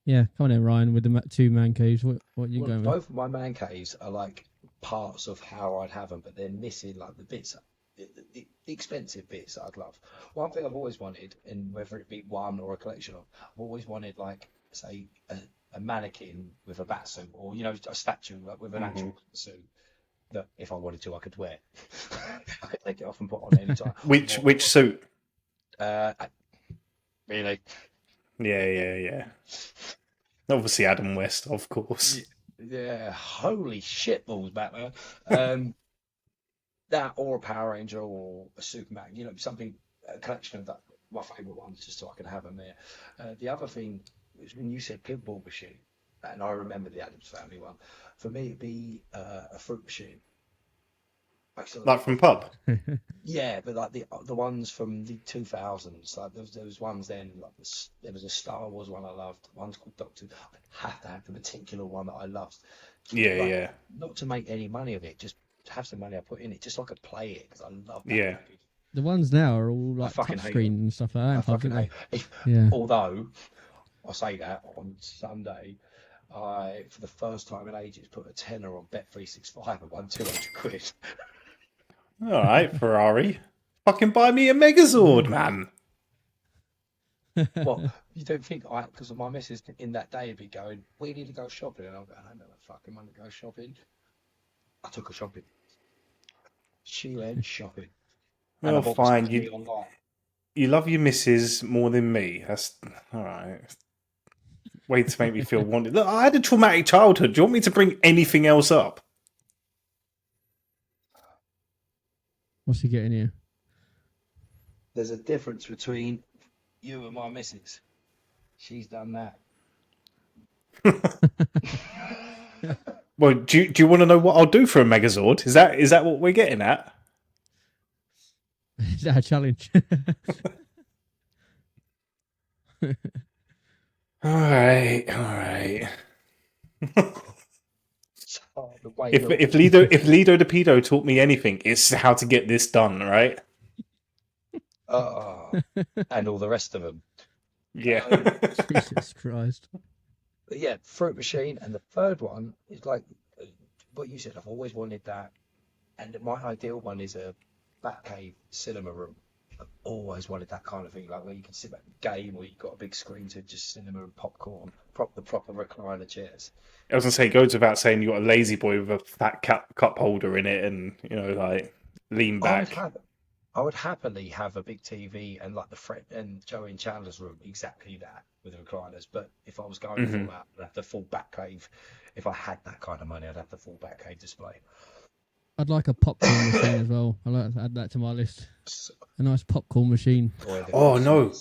Yeah, come on then, Ryan, with the two man caves. What are you Well, going with? both of my man caves are like parts of how I'd have them, but they're missing like the bits, the expensive bits that I'd love. One thing I've always wanted, and whether it be one or a collection of, I've always wanted like, say, a mannequin with a bat suit, or a statue like with an Hmm. actual suit that if I wanted to, I could wear. I could take it off and put on any time. Which suit? Uh, really? Yeah. Obviously, Adam West, of course. Yeah, holy shit balls, Batman. That or a Power Ranger or a Superman, something, a collection of that, my favourite ones, just so I can have them there. The other thing was when you said pinball machine, and I remember the Addams Family one. For me, it'd be a fruit machine. Like from pub. Yeah, but like the ones from the 2000s, like there was ones then, like there was a Star Wars one I loved. One's called Doctor. I have to have the particular one that I loved. Yeah. Not to make any money of it, just to have some money I put in it, just so I could play it because I love that. Yeah. The ones now are all like fucking hate touchscreen them. and stuff like that. I in pubs, fucking aren't hate. Yeah. Although I say that on Sunday, I for the first time in ages put a tenner on Bet365 and won 200 quid. All right, Ferrari. Fucking buy me a Megazord, man. Well, you don't think because my missus in that day would be going, we need to go shopping, and I'm going, I don't have fucking money to go shopping. I took her shopping. She went shopping. And I Well, bought fine. myself me online. You love your missus more than me. That's all right. Way to make me feel wanted. Look, I had a traumatic childhood. Do you want me to bring anything else up? What's he getting here? There's a difference between you and my missus. She's done that. Well, do you want to know what I'll do for a Megazord? Is that what we're getting at? Is that a challenge? All right. Oh, the way If Lido the pedo taught me anything, it's how to get this done, right? and all the rest of them. Yeah. Jesus Christ. But yeah, fruit machine, and the third one is like what you said. I've always wanted that, and my ideal one is a Batcave cinema room. I've always wanted that kind of thing, like where you can sit back and game, or you've got a big screen to just cinema and popcorn, the proper recliner chairs. I was gonna say, it goes without saying, you got a lazy boy with a fat cup holder in it, and like lean back. I would happily have a big TV and like the Fred and Joey and Chandler's room, exactly that with the recliners. But if I was going for that, I'd have the full Batcave. If I had that kind of money, I'd have the full Batcave display. I'd like a popcorn machine as well. I'd like to add that to my list. A nice popcorn machine. Oh no!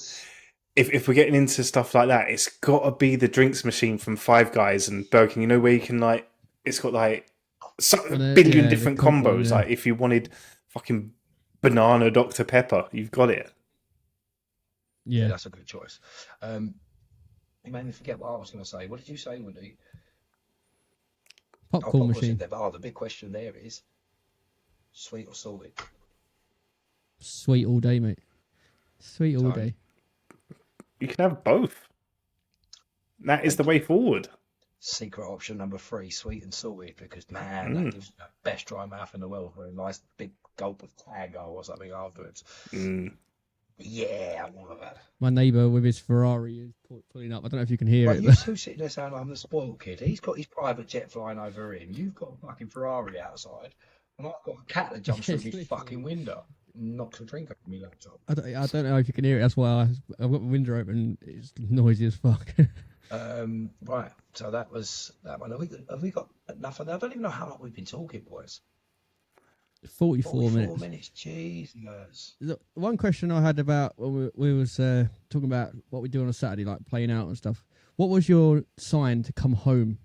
If we're getting into stuff like that, it's got to be the drinks machine from Five Guys and Burger King. You know where you can it's got a billion different combos. Like if you wanted fucking banana Dr. Pepper, you've got it. Yeah, that's a good choice. You made me forget what I was going to say. What did you say, Wendy? Popcorn machine. The big question there is sweet or salted? Sweet all day, mate. Sweet all day. You can have both. That is the way forward. Secret option number 3, sweet and salted, because man, that gives the best dry mouth in the world for a nice big gulp of Tango or something afterwards. Yeah, I'm all of that. My neighbour with his Ferrari is pulling up. I don't know if you can hear it. You're so sitting there saying I'm the spoiled kid. He's got his private jet flying over him. You've got a fucking Ferrari outside, and I've got a cat that jumps through his fucking window and knocks a drink over my laptop. I don't know if you can hear it. That's why I've got the window open. It's noisy as fuck. Right, so that was that one. Have we got enough of that? I don't even know how long we've been talking, boys. 44 minutes. Jesus. Look, one question I had about when we was talking about what we do on a Saturday, like playing out and stuff. What was your sign to come home?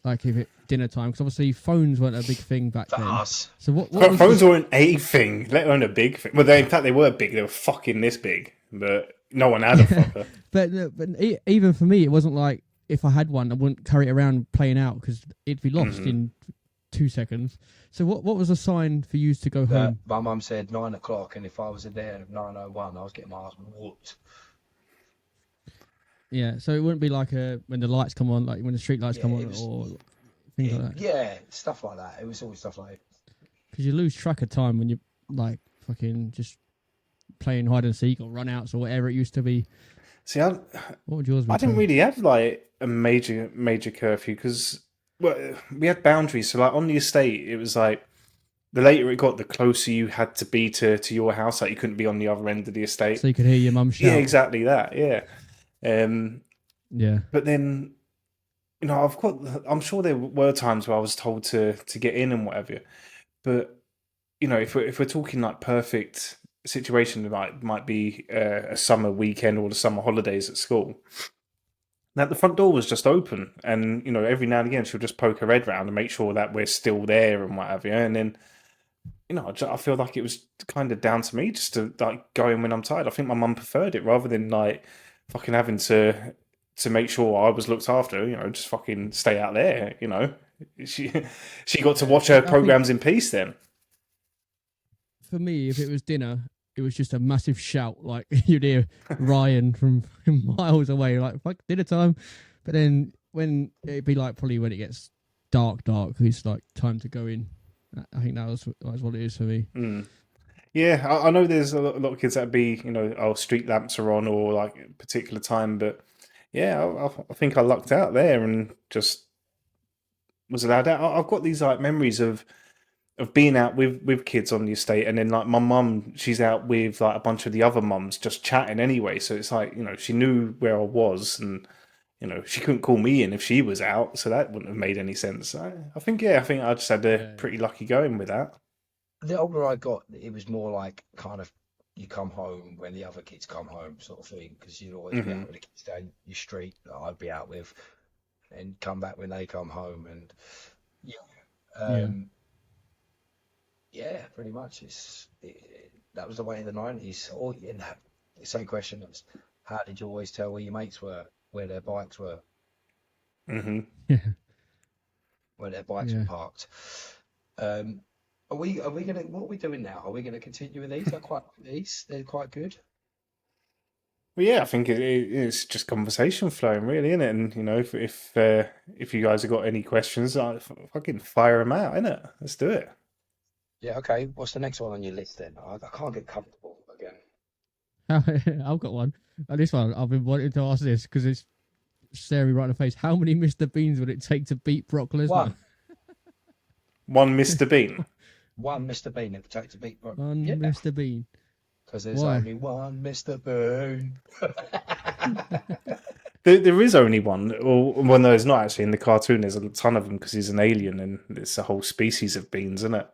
Like if it dinner time? Because obviously phones weren't a big thing back then. Us. So what phones weren't a thing, let alone a big thing. Well, in fact, they were big. They were fucking this big, but no one had a fucker. but even for me, it wasn't like if I had one, I wouldn't carry it around playing out because it'd be lost in 2 seconds. So what was the sign for you to go home? My mum said 9 o'clock, and if I was in there at 9:01, I was getting my ass whooped. Yeah, so it wouldn't be like when the lights come on, like when the street lights Yeah, come it on, was. or things like that. Yeah, stuff like that. It was always stuff like. Because you lose track of time when you like fucking just playing hide and seek or run outs or whatever it used to be. See, What would yours be? I didn't Tom? really have like a major curfew because we had boundaries. So like on the estate, it was like the later it got, the closer you had to be to your house. Like you couldn't be on the other end of the estate. So you could hear your mum shout. Yeah, exactly that. Yeah. Yeah. But then, I'm sure there were times where I was told to get in and whatever. But if we're talking like perfect situation, like might be a summer weekend or the summer holidays at school. Now the front door was just open, and every now and again she'll just poke her head round and make sure that we're still there and whatever. And then, I feel like it was kind of down to me just to like go in when I'm tired. I think my mum preferred it rather than like fucking having to make sure I was looked after. Just fucking stay out there. She got to watch her programs in peace then. For me, if it was dinner, it was just a massive shout. Like you'd hear Ryan from miles away, like "fuck dinner time." But then when it'd be like probably when it gets dark, it's like time to go in. I think that was what it is for me. Yeah, I know there's a lot of kids that be, street lamps are on or like a particular time, but yeah, I think I lucked out there and just was allowed out. I've got these like memories of being out with kids on the estate, and then like my mum, she's out with like a bunch of the other mums just chatting anyway. So it's like she knew where I was, and she couldn't call me in if she was out, so that wouldn't have made any sense. I think I just had a pretty lucky going with that. The older I got, it was more like kind of you come home when the other kids come home, sort of thing, because you'd always be out with the kids down your street that I'd be out with, and come back when they come home, and yeah, pretty much. That was the way in the 90s. Or in that, the same question was, how did you always tell where your mates were, where their bikes were, Yeah. where their bikes were parked? Are we gonna, what are we doing now? Are we gonna continue with these? They're quite good. Well, yeah, I think it's just conversation flowing, really, isn't it? And if you guys have got any questions, fucking fire them out, innit? Let's do it. Yeah, okay. What's the next one on your list then? I can't get comfortable again. I've got one. And this one, I've been wanting to ask this because it's staring me right in the face. How many Mr. Beans would it take to beat Brock Lesnar? One Mr. Bean. One Mr. Bean it would take to beat Brock. One Mr. Bean. Because there's only one Mr. Bean. There is only one. Well, no, there's not actually. In the cartoon, there's a ton of them because he's an alien and it's a whole species of beans, isn't it?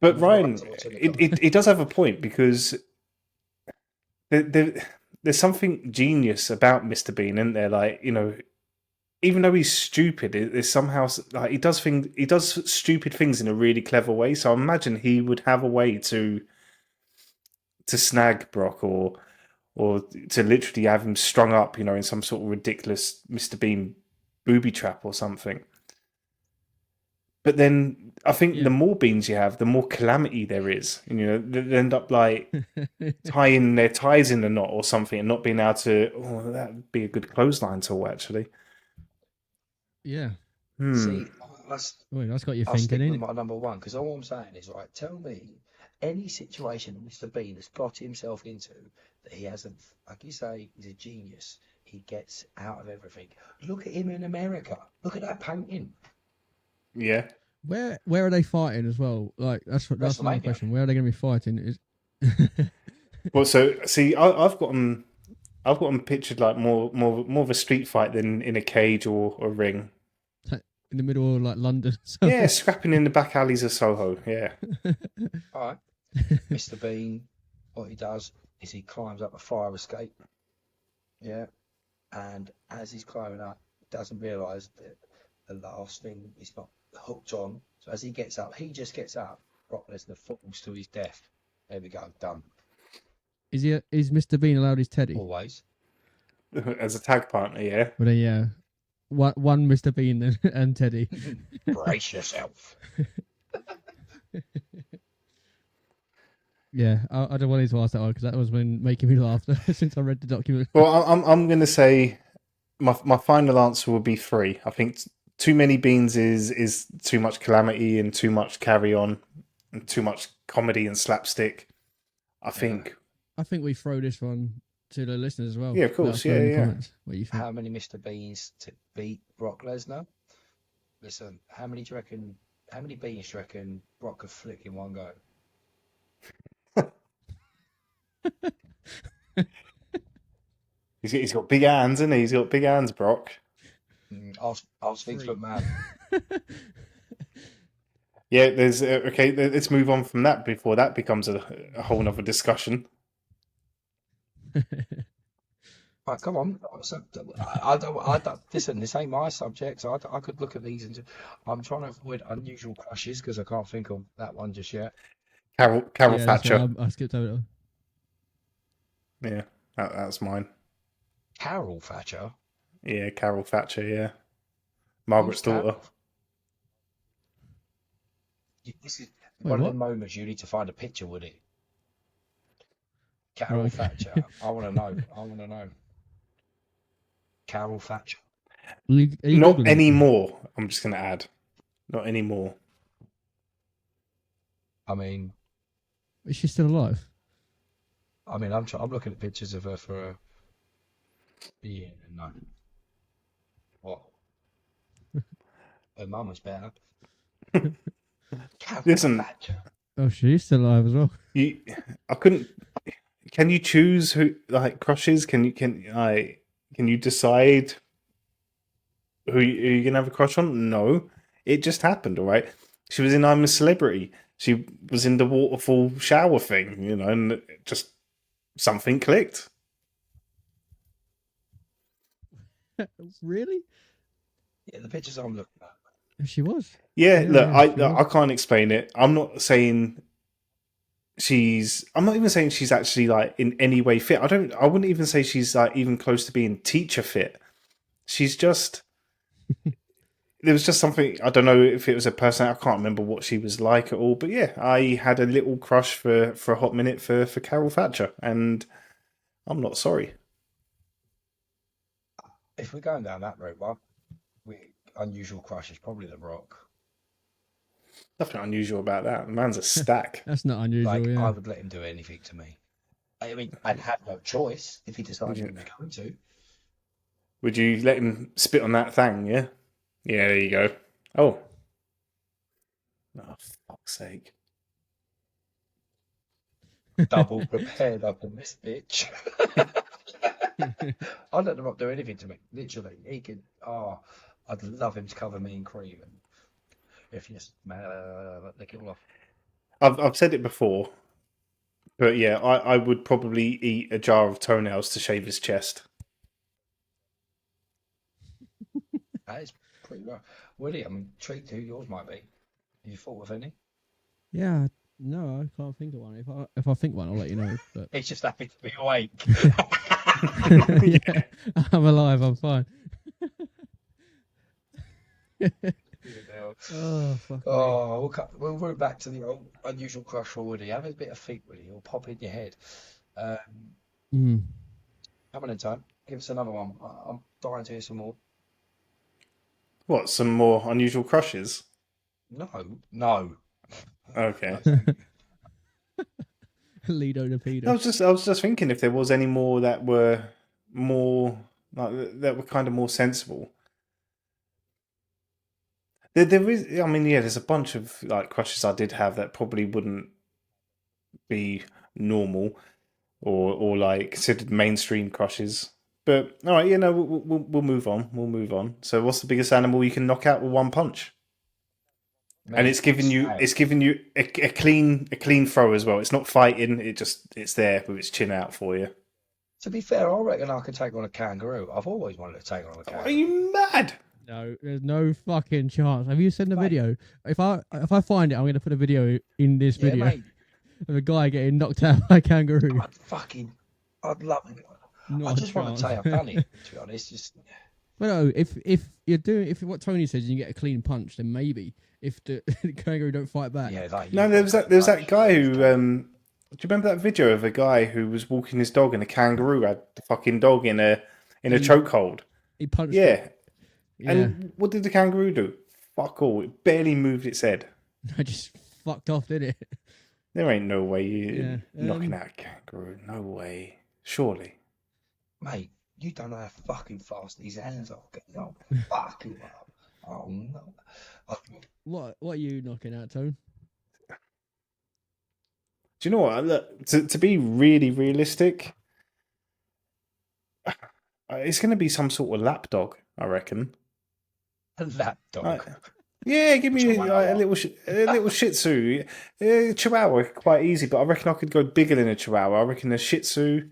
But Ryan, it does have a point because there's something genius about Mr. Bean, isn't there? Like, even though he's stupid, there's somehow like he does stupid things in a really clever way. So I imagine he would have a way to snag Brock or to literally have him strung up, in some sort of ridiculous Mr. Bean booby trap or something. But then I think the more beans you have, the more calamity there is. And, they end up like tying their ties in a knot or something and not being able to. Oh, that'd be a good clothesline tool, actually. Yeah. See, that's got you I'll stick thinking, with my number one, because all I'm saying is, right, tell me any situation that Mr. Bean has got himself into that he hasn't, like you say, he's a genius. He gets out of everything. Look at him in America. Look at that painting. Yeah. Where are they fighting as well? Like that's my question. Where are they going to be fighting? Well, so see, I've got them pictured like more of a street fight than in a cage or a ring. In the middle of like London. Yeah, scrapping in the back alleys of Soho. Yeah. All right. Mr. Bean, what he does is he climbs up a fire escape. Yeah. And as he's climbing up, he doesn't realise that the last thing is not hooked on. So as he gets up, he just gets up. Brock Lesnar falls to his death. There we go, done. Is Mr. Bean allowed his teddy? Always. As a tag partner, yeah. Well, yeah. one Mr. Bean then, and Teddy. Brace yourself. Yeah, I don't want to ask that one because that was been making me laugh since I read the document. Well, I'm going to say my final answer will be 3. I think too many beans is too much calamity and too much carry on and too much comedy and slapstick. I think. I think we throw this one to the listeners as well. Yeah, of course. Let us know in the comments what you think. How many Mr. Beans to beat Brock Lesnar? Listen, how many beans do you reckon Brock could flick in one go? He's got big hands, isn't he? He's got big hands, Brock. I was 6 foot man. Yeah, there's okay. Let's move on from that before that becomes a whole nother discussion. Right, come on. So, I don't, listen, this ain't my subject, so I could look at these and I'm trying to avoid unusual crushes because I can't think of that one just yet. Carol Yeah, that's Thatcher. why I skipped over it. Yeah, that's mine. Carol Thatcher? Yeah, Carol Thatcher. Yeah, Margaret's Who's daughter. Carol? This is Wait, one of what? the moments you need to find a picture, would it? Carol Right. Thatcher. I want to know. Carol Thatcher. Are you Not Googling it? anymore. I'm just going to add. Not anymore. I mean, Is she still alive? I'm looking at pictures of her for a yeah, no. What? Her mum was better. Carol Listen. Thatcher. Oh, she's still alive as well. I couldn't. Can you choose who crushes? Can you decide who you're gonna have a crush on? No, it just happened. All right. She was in I'm a Celebrity. She was in the waterfall shower thing, and it just something clicked. Really? Yeah, the pictures I'm looking at. She was. Yeah, Yeah, look, yeah, she I was. can't explain it. I'm not saying I'm not even saying she's actually in any way fit. I wouldn't even say she's even close to being teacher fit. She's just there was just something, I don't know if it was a person, I can't remember what she was like at all, but yeah, I had a little crush for a hot minute for Carol Thatcher, and I'm not sorry. If we're going down that route, well, unusual crush is probably The Rock. Nothing unusual about that. The man's a stack. That's not unusual, Like, yeah. I would let him do anything to me. I mean, I'd have no choice if he decided he was going to. Would you let him spit on that thing, yeah? Yeah, there you go. Oh, fuck's sake. Double prepared up in this bitch. I'd let The Rock do anything to me. Literally, he could. Oh, I'd love him to cover me in cream. And if you just lick it all off. I've said it before, but yeah, I would probably eat a jar of toenails to shave his chest. That is pretty rough. Woody, I'm intrigued who yours might be. Have you thought of any? Yeah, no, I can't think of one. If I think one, I'll let you know. But He's just happy to be awake. yeah, I'm alive. I'm fine. Oh, fuck. Oh, we'll root back to the old unusual crush for Woody. Have a bit of feet, Woody. It'll pop in your head. Mm. Come on in time. Give us another one. I'm dying to hear some more. What, some more unusual crushes? No. Okay. Lido the pedo. I was just thinking if there was any more that were kind of more sensible. There is, I mean, yeah, there's a bunch of crushes I did have that probably wouldn't be normal or considered mainstream crushes. But all right, we'll move on. We'll move on. So, what's the biggest animal you can knock out with one punch? And it's giving you a clean throw as well. It's not fighting. It's there with its chin out for you. To be fair, I reckon I could take on a kangaroo. I've always wanted to take on a Are kangaroo. you mad? No, there's no fucking chance. Have you seen the Mate. video? If I find it, I'm going to put a video in this Yeah, video mate. of a guy getting knocked out by a kangaroo. I'd love it. Not I a just want to chance. say I've done it, to be honest. Just Well, no, if you're doing if what Tony says, you get a clean punch, then maybe if the, the kangaroo don't fight back. Yeah, like No, you've got there was that punch, guy yeah, who. Do you remember that video of a guy who was walking his dog and a kangaroo had the fucking dog in a He chokehold? he punched it. Yeah. Yeah, And what did the kangaroo do? Fuck all. It barely moved its head. I just fucked off, did it? There ain't no way you Yeah. knocking out a kangaroo. No way. Surely. mate. You don't know how fucking fast these hands are. I'll fuck you up. Oh no. What are you knocking out, Tone? Do you know what? Look, to be really realistic, it's going to be some sort of lapdog, I reckon. A lap dog. Yeah, give me Chihuahua. a little Shih Tzu. Chihuahua quite easy, but I reckon I could go bigger than a Chihuahua. I reckon a Shih Tzu,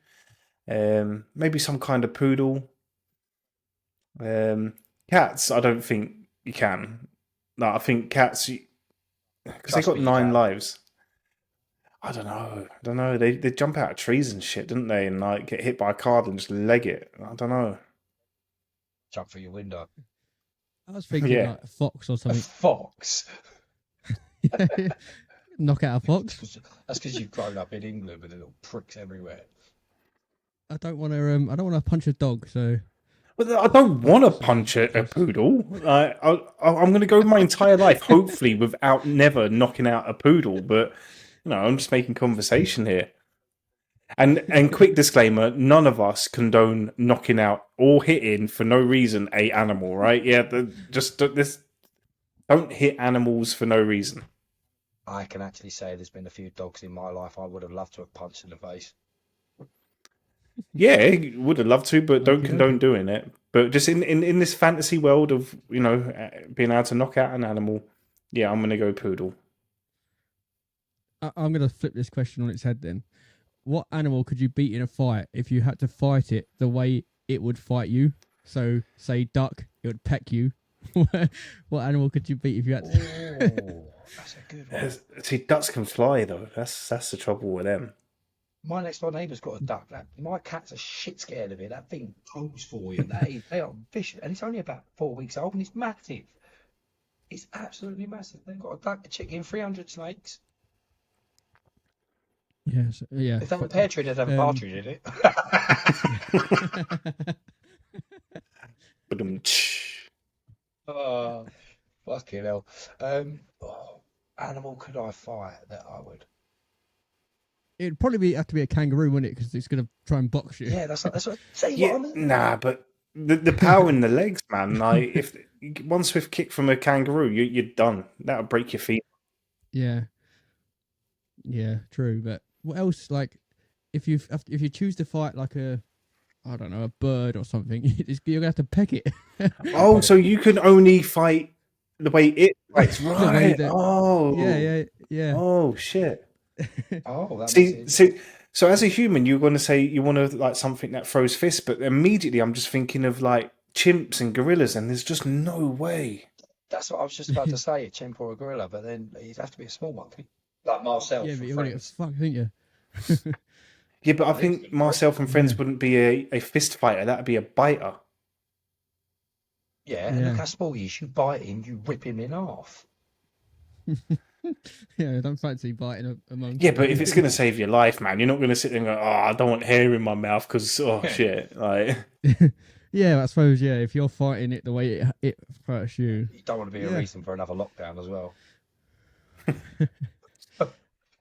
maybe some kind of poodle. Cats, I don't think you can. No, I think cats because they Trust got me, you 9 can. lives. I don't know. They jump out of trees and shit, didn't they? And like get hit by a car and just leg it. I don't know. Jump through your window. I was thinking Yeah. like a fox or A something. fox. Knock out a fox. That's because you've grown up in England with little pricks everywhere. I don't want to. I don't want to punch a dog. So But I don't want to punch a poodle. I'm going to go my entire life, hopefully, without never knocking out a poodle. But I'm just making conversation here. And quick disclaimer: none of us condone knocking out or hitting for no reason a animal, right? Yeah, don't hit animals for no reason. I can actually say there's been a few dogs in my life I would have loved to have punched in the face. Yeah, would have loved to, but don't Okay, condone okay. doing it. But just in this fantasy world of being able to knock out an animal, yeah, I'm gonna go poodle. I'm going to flip this question on its head. Then, what animal could you beat in a fight if you had to fight it the way it would fight you? So, say duck, it would peck you. What animal could you beat if you had to? Oh, that's a good one. See, ducks can fly though. That's the trouble with them. My next door neighbour's got a duck. My cats are shit scared of it. That thing goes for you. They are vicious. And it's only about 4 weeks old and it's massive. It's absolutely massive. They've got a duck, a chicken, 300 snakes. Yes, yeah. If they were pear tree, they'd have a partridge in it. Oh, fucking hell. Animal could I fight that I would? It'd probably have to be a kangaroo, wouldn't it? Because it's going to try and box you. Yeah, that's what say Yeah, what I mean. nah, but the power in the legs, man. Like if one swift kick from a kangaroo, you're done. That'll break your feet. Yeah, yeah, true. But what else? Like, if you choose to fight like I don't know, a bird or something, you're gonna have to peck it. Oh, so you can only fight the way it fights, The way right? that- Oh, yeah. Oh shit. Oh, that See, makes sense. so as a human, you're going to say you want to like something that throws fists, but immediately I'm just thinking of like chimps and gorillas, and there's just no way. That's what I was just about to say, a chimp or a gorilla, but then it'd have to be a small one. Like Marcel Yeah, from but you're gonna get Friends. fucked, think you? Yeah, but I At least think he myself and friends Yeah. wouldn't be a fist fighter. That'd be a biter. Yeah, and Yeah. look how small he is. You bite him, you rip him in half. Yeah, I don't fancy biting a monkey. Yeah, but if it's going to save your life, man, you're not going to sit there and go, "Oh, I don't want hair in my mouth because shit." Like, Yeah, I suppose. Yeah, if you're fighting it the way it hurts you. You don't want to be a Yeah. reason for another lockdown as well.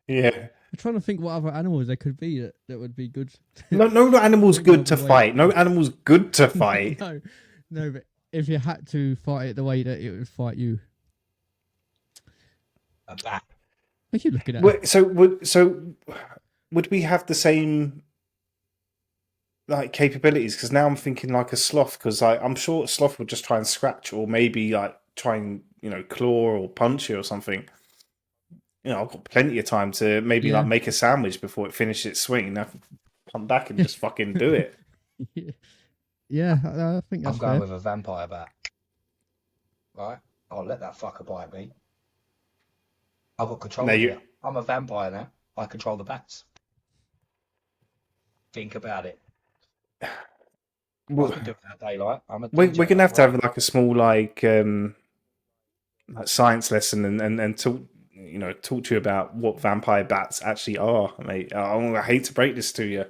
yeah, I'm trying to think what other animals there could be that would be good. no animal's Think good of to the way- fight. No animal's good to fight. No, but if you had to fight it the way that it would fight you, A bat. what are you looking at? Would we have the same like capabilities? Because now I'm thinking like a sloth. Because I'm sure a sloth would just try and scratch, or maybe like try and claw or punch you or something. I've got plenty of time to maybe Yeah. like make a sandwich before it finishes its swing, and I can come back and just fucking do it. Yeah, I think that's I'm going fair. with a vampire bat. Right? I'll let that fucker bite me. I've got control No, of you- it. I'm a vampire now. I control the bats. Think about it. I can do it at daylight. I'm a we're DJ. gonna I have to write. have like a small like science lesson and talk, talk to you about what vampire bats actually are, mate. I hate to break this to you,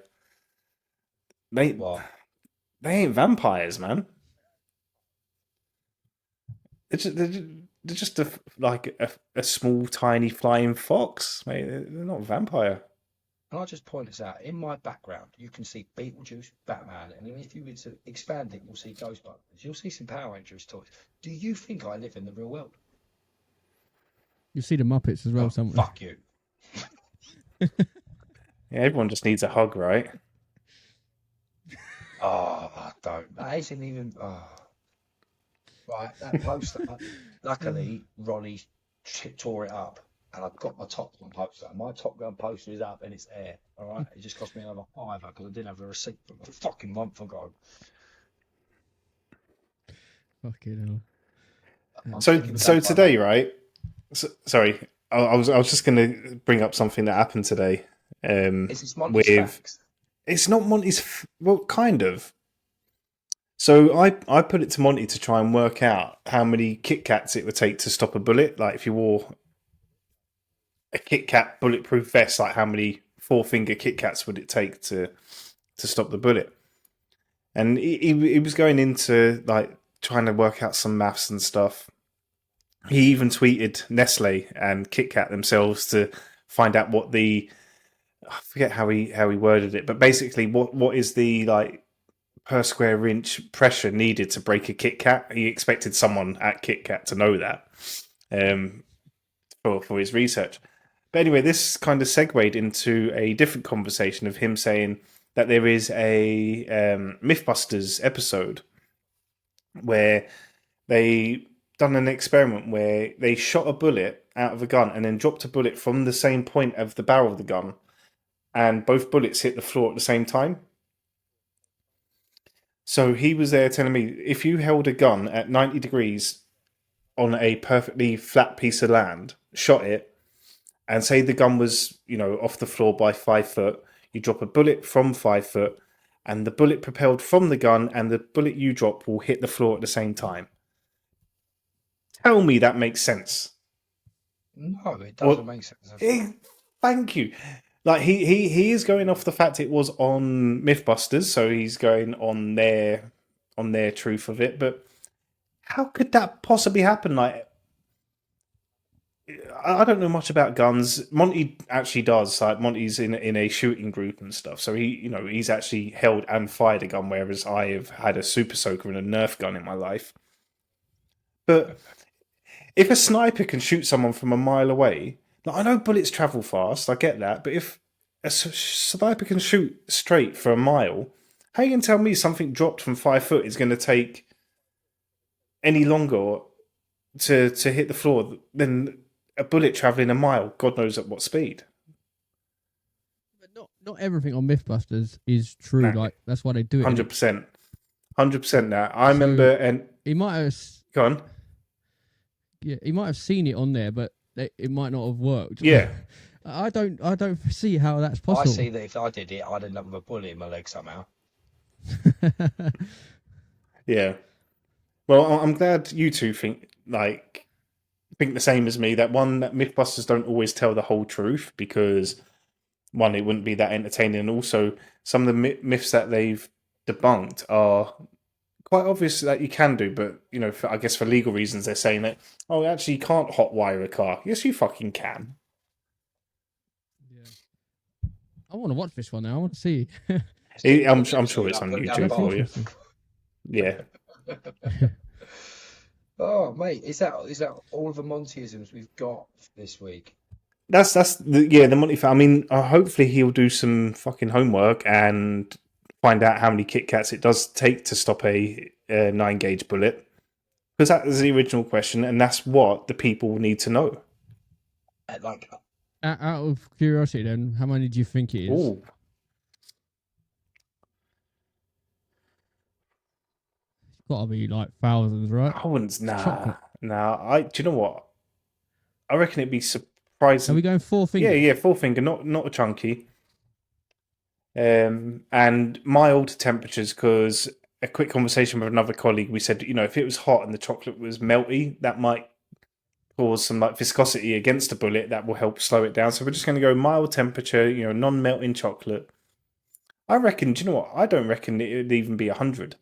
mate. What? They ain't vampires, man. They're just like a small, tiny flying fox, mate. They're not vampire. And I just point this out. In my background, you can see Beetlejuice, Batman, and if you were to expand it, you'll see Ghostbusters. You'll see some Power Rangers toys. Do you think I live in the real world? You see the Muppets as well Oh, somewhere. fuck you. Yeah, everyone just needs a hug, right? Oh, I don't. That isn't even. Oh. Right, that poster. Luckily, Ronnie tore it up, and I've got my Top Gun poster. My Top Gun poster is up and it's there. All right, it just cost me another £5 because I didn't have a receipt from a fucking month ago. Fucking hell. I'm So sticking with so Vampire today, Mate. right? Sorry, I was just going to bring up something that happened today. Is this Monty's With facts? it's not Monty's. Well, kind of. So I put it to Monty to try and work out how many Kit Kats it would take to stop a bullet. Like if you wore a Kit Kat bulletproof vest, like how many 4-finger Kit Kats would it take to stop the bullet? And he was going into like trying to work out some maths and stuff. He even tweeted Nestle and Kit Kat themselves to find out what I forget how he worded it, but basically what is the like per square inch pressure needed to break a Kit Kat. He expected someone at Kit Kat to know that for his research. But anyway, this kind of segued into a different conversation of him saying that there is a Mythbusters episode where they done an experiment where they shot a bullet out of a gun and then dropped a bullet from the same point of the barrel of the gun, and both bullets hit the floor at the same time. So he was there telling me if you held a gun at 90 degrees on a perfectly flat piece of land, shot it, and say the gun was, off the floor by 5 foot, you drop a bullet from 5 foot, and the bullet propelled from the gun and the bullet you drop will hit the floor at the same time. Tell me that makes sense. No, it doesn't make sense. Thank you. Like he is going off the fact it was on Mythbusters, so he's going on their truth of it. But how could that possibly happen? Like, I don't know much about guns. Monty actually does. Like, Monty's in a shooting group and stuff, so he's actually held and fired a gun, whereas I have had a Super Soaker and a Nerf gun in my life. But if a sniper can shoot someone from a mile away, like, I know bullets travel fast, I get that, but if a sniper can shoot straight for a mile, how you can tell me something dropped from 5 foot is going to take any longer to hit the floor than a bullet traveling a mile, God knows at what speed? But not everything on Mythbusters is true. No. Like that's why they do it. 100%. 100% that. I remember, and he might have. go on. Yeah, he might have seen it on there, but it might not have worked. Yeah. I don't see how that's possible. I see that if I did it, I'd end up with a bullet in my leg somehow. Yeah. Well, I'm glad you two think the same as me. That Mythbusters don't always tell the whole truth because one, it wouldn't be that entertaining, and also some of the myths that they've debunked are quite obvious that you can do, but I guess for legal reasons they're saying that actually you can't hotwire a car. Yes, you fucking can. Yeah. I want to watch this one now. I want to see. I'm sure it's on YouTube for you. Yeah. Oh, mate, is that all of the Montyisms we've got this week? That's the Monty. I mean, hopefully he'll do some fucking homework and find out how many Kit Kats it does take to stop a 9-gauge bullet, because that is the original question, and that's what the people need to know. Out of curiosity, then, how many do you think it is? Ooh. It's got to be like thousands, right? I wouldn't. Nah. Do you know what? I reckon it'd be surprising. Are we going 4 fingers? Yeah, 4-finger, not a chunky. And mild temperatures, because a quick conversation with another colleague. We said, if it was hot and the chocolate was melty, that might cause some like viscosity against the bullet that will help slow it down. So we're just going to go mild temperature, non-melting chocolate. I reckon. Do you know what? I don't reckon it would even be 100.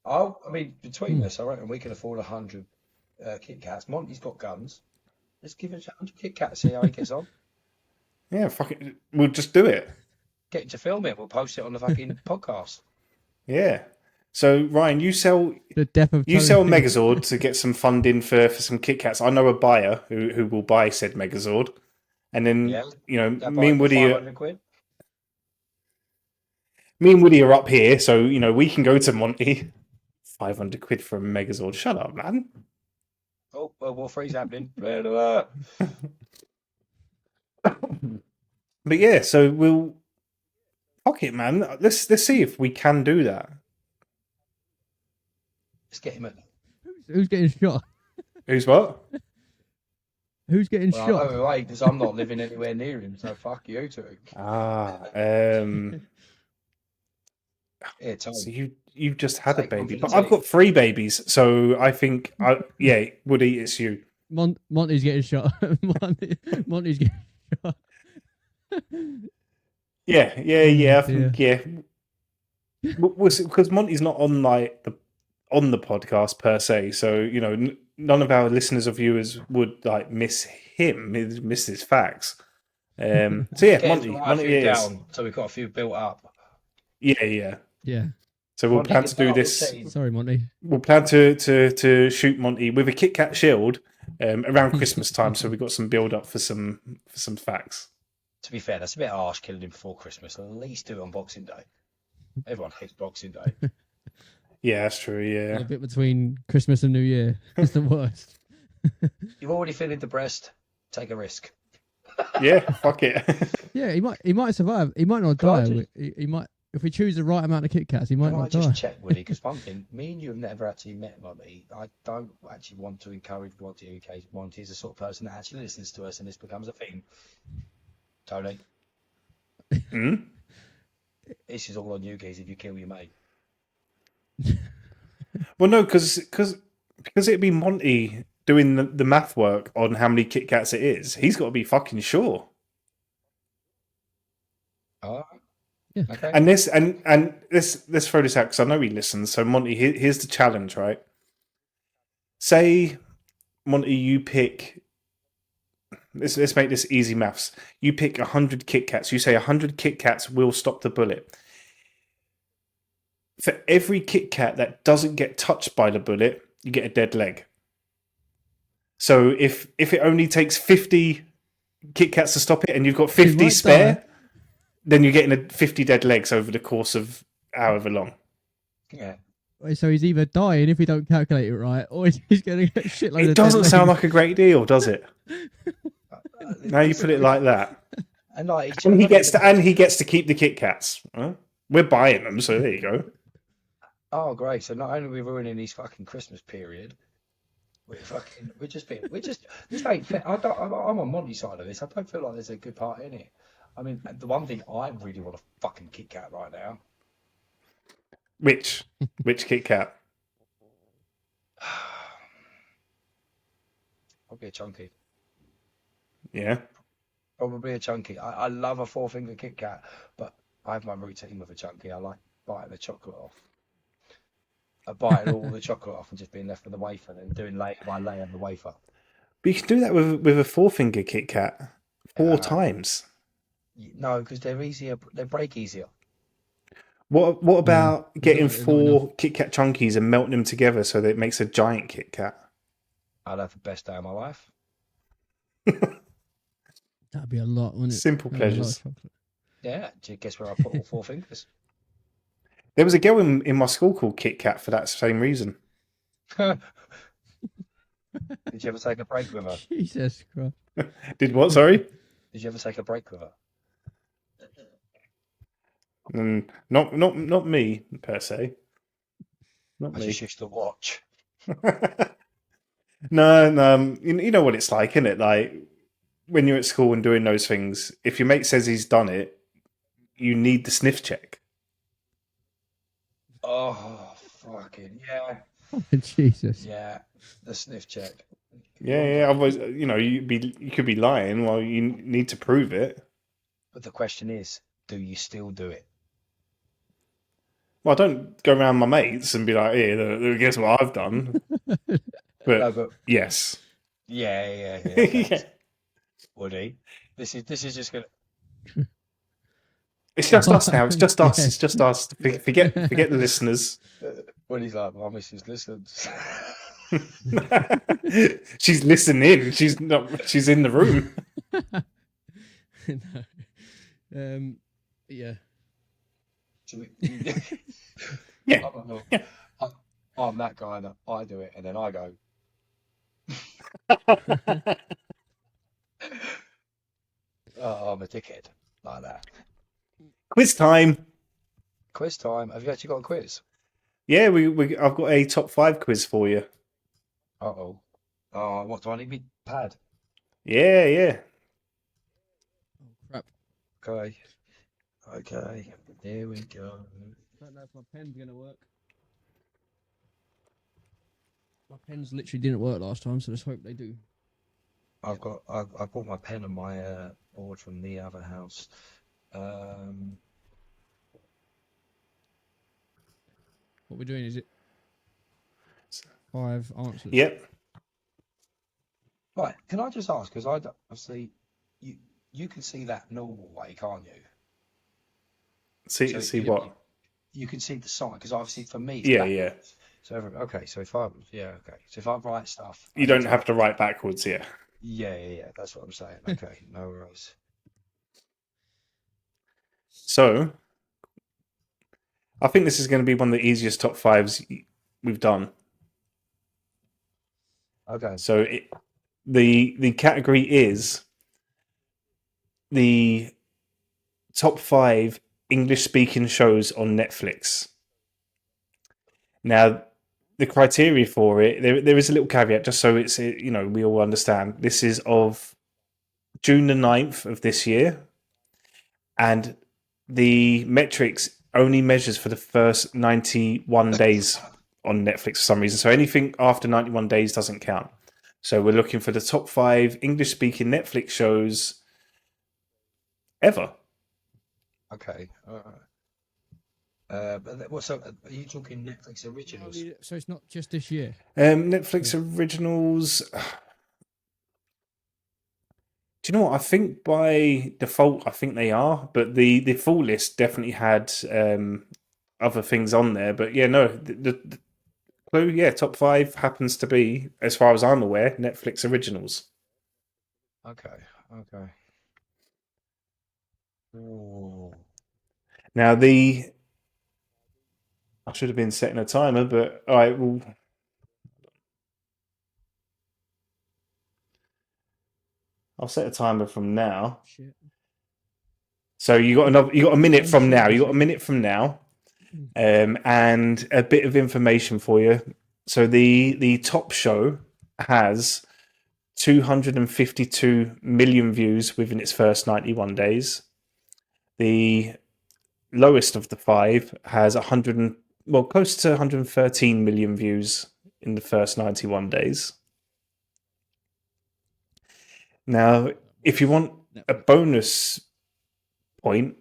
I mean, between us, I reckon we can afford 100 Kit Kats. Monty's got guns. Let's give it 100 Kit Kats. See how he gets on. Yeah, fuck it. We'll just do it. Get him to film it. We'll post it on the fucking podcast. Yeah. So Ryan, you sell The death of Tony. Megazord to get some funding for some Kit Kats. I know a buyer who will buy said Megazord, and then Yeah. me and Woody. 500 quid. Me and Woody are up here, so we can go to Monty. 500 quid for a Megazord. Shut up, man. Oh, well, War 3's happening. Red alert. But yeah, so we'll fuck it, man. Let's see if we can do that. Let's get him at. Who's getting shot? Who's what? Who's getting Well, shot? oh, wait, because I'm not living anywhere near him, so fuck you two. Yeah, Tony. So you've just had a Take baby, but confidence. I've got 3 babies, so I think Woody, it's you. Monty's getting shot. Monty's getting shot. Yeah. I think because Monty's not on on the podcast per se, so none of our listeners or viewers would miss him, miss his facts. So yeah, Get Monty it is. down, so we've got a few built up. Yeah. Yeah. So we'll Monty, plan get to do out, this. we'll Sorry, Monty. We'll plan to shoot Monty with a Kit Kat shield around Christmas time, so we've got some build up for some facts. To be fair, that's a bit harsh killing him before Christmas. At least do it on Boxing Day. Everyone hates Boxing Day. Yeah, that's true. Yeah. A bit between Christmas and New Year. It's the worst. You've already filled the breast. Take a risk. Yeah, fuck it. Yeah, he might survive. He might not die. He might, if we choose the right amount of Kit Kats, he might Can I not just die. check, Woody? Because one thing, me and you have never actually met Monty. I don't actually want to encourage Monty in case Monty is the sort of person that actually listens to us and this becomes a thing. Tony, this is all on you guys if you kill your mate. Well, no, because it'd be Monty doing the math work on how many Kit Kats it is. He's got to be fucking sure. Oh, Yeah. okay. And let's throw this out because I know he listens. So Monty, here's the challenge, right? Say, Monty, you pick. Let's make this easy maths. You pick 100 Kit Kats. You say 100 Kit Kats will stop the bullet. For every Kit Kat that doesn't get touched by the bullet, you get a dead leg. So if it only takes 50 Kit Kats to stop it, and you've got 50 spare, then you're getting 50 dead legs over the course of however long. Yeah. So he's either dying if we don't calculate it right, or he's going to get shitloads of It doesn't dead sound legs. like a great deal, does it? Now you put it like that, And like, and he gets to keep the Kit Kats. Huh? We're buying them, so there you go. Oh, great! So not only are we ruining his fucking Christmas period, we're just this ain't fair. I'm on Monty's side of this. I don't feel like there's a good part in it. I mean, the one thing I really want a fucking Kit Kat right now. Which Kit Kat? Probably a chunky. Yeah. Probably a chunky. I love a 4-finger Kit Kat, but I have my routine with a chunky. I like biting the chocolate off. Biting all the chocolate off and just being left with the wafer and doing layer by layer of the wafer. But you can do that with a 4-finger Kit Kat 4 times. No, because they're easier. They break easier. What about getting not 4 Kit Kat chunkies and melting them together so that it makes a giant Kit Kat? I'd have the best day of my life. That'd be a lot, wouldn't it? Simple That'd be a lot of pleasures. chocolate. Yeah. Do you guess where I put all 4 fingers? There was a girl in my school called Kit Kat for that same reason. Did you ever take a break with her? Jesus Christ. Did what? Sorry. Did you ever take a break with her? Not me per se. Not I me. just used to watch. No. You know what it's like, isn't it? Like when you're at school and doing those things, if your mate says he's done it, you need the sniff check. Oh, fucking yeah, Jesus. yeah. The sniff check. Yeah, Well yeah. done. Otherwise, you could be lying while you need to prove it. But the question is, do you still do it? Well, I don't go around my mates and be like, "Here, guess what I've done." But No, but yes, yeah. Okay, yeah. Woody, this is just gonna. It's just us now. It's just us. Yeah. It's just us. Forget the listeners. Woody's like, my missus listens. She's listening. She's not. She's in the room. No. Yeah. Should we- Yeah. I'm, not- Yeah. I'm that guy that I do it and then I go. Oh, I'm a dickhead like that. Quiz time. Quiz time. Have you actually got a quiz? Yeah, I've got a top 5 quiz for you. Uh-oh. Oh, what do I need? Me pad. Yeah, yeah. Crap. Okay. Okay. Here we go. I don't know if my pen's gonna work. My pens literally didn't work last time, so let's hope they do. I brought my pen and my board from the other house. Um, What we're doing is it 5 answers. Yep. right. Can I just ask? Because obviously you can see that normal way, can't you? See, So see what? you can see the sign because obviously for me it's Yeah, yeah. backwards. So okay. So if I write stuff, I You need don't have to write backwards, yeah. Yeah. That's what I'm saying. Okay. No worries. So, I think this is going to be one of the easiest top 5s we've done. Okay. So, the category is the top 5 English speaking shows on Netflix. Now, the criteria for it, there is a little caveat, just so it's, we all understand. This is of June the 9th of this year, and the metrics only measures for the first 91 days on Netflix for some reason. So anything after 91 days doesn't count. So we're looking for the top 5 English speaking Netflix shows ever. Okay. All right. So are you talking Netflix originals? So it's not just this year. Netflix originals. Do you know what? I think by default, I think they are, but the full list definitely had other things on there. But yeah, no, the clue, yeah, top 5 happens to be, as far as I'm aware, Netflix originals. Okay. Ooh. Now I should have been setting a timer, but all right, well, I'll set a timer from now. Shit. So you got a minute from now. You got a minute from now, and a bit of information for you. So the top show has 252 million views within its first 91 days. The lowest of the 5 has close to 113 million views in the first 91 days. Now, if you want a bonus point,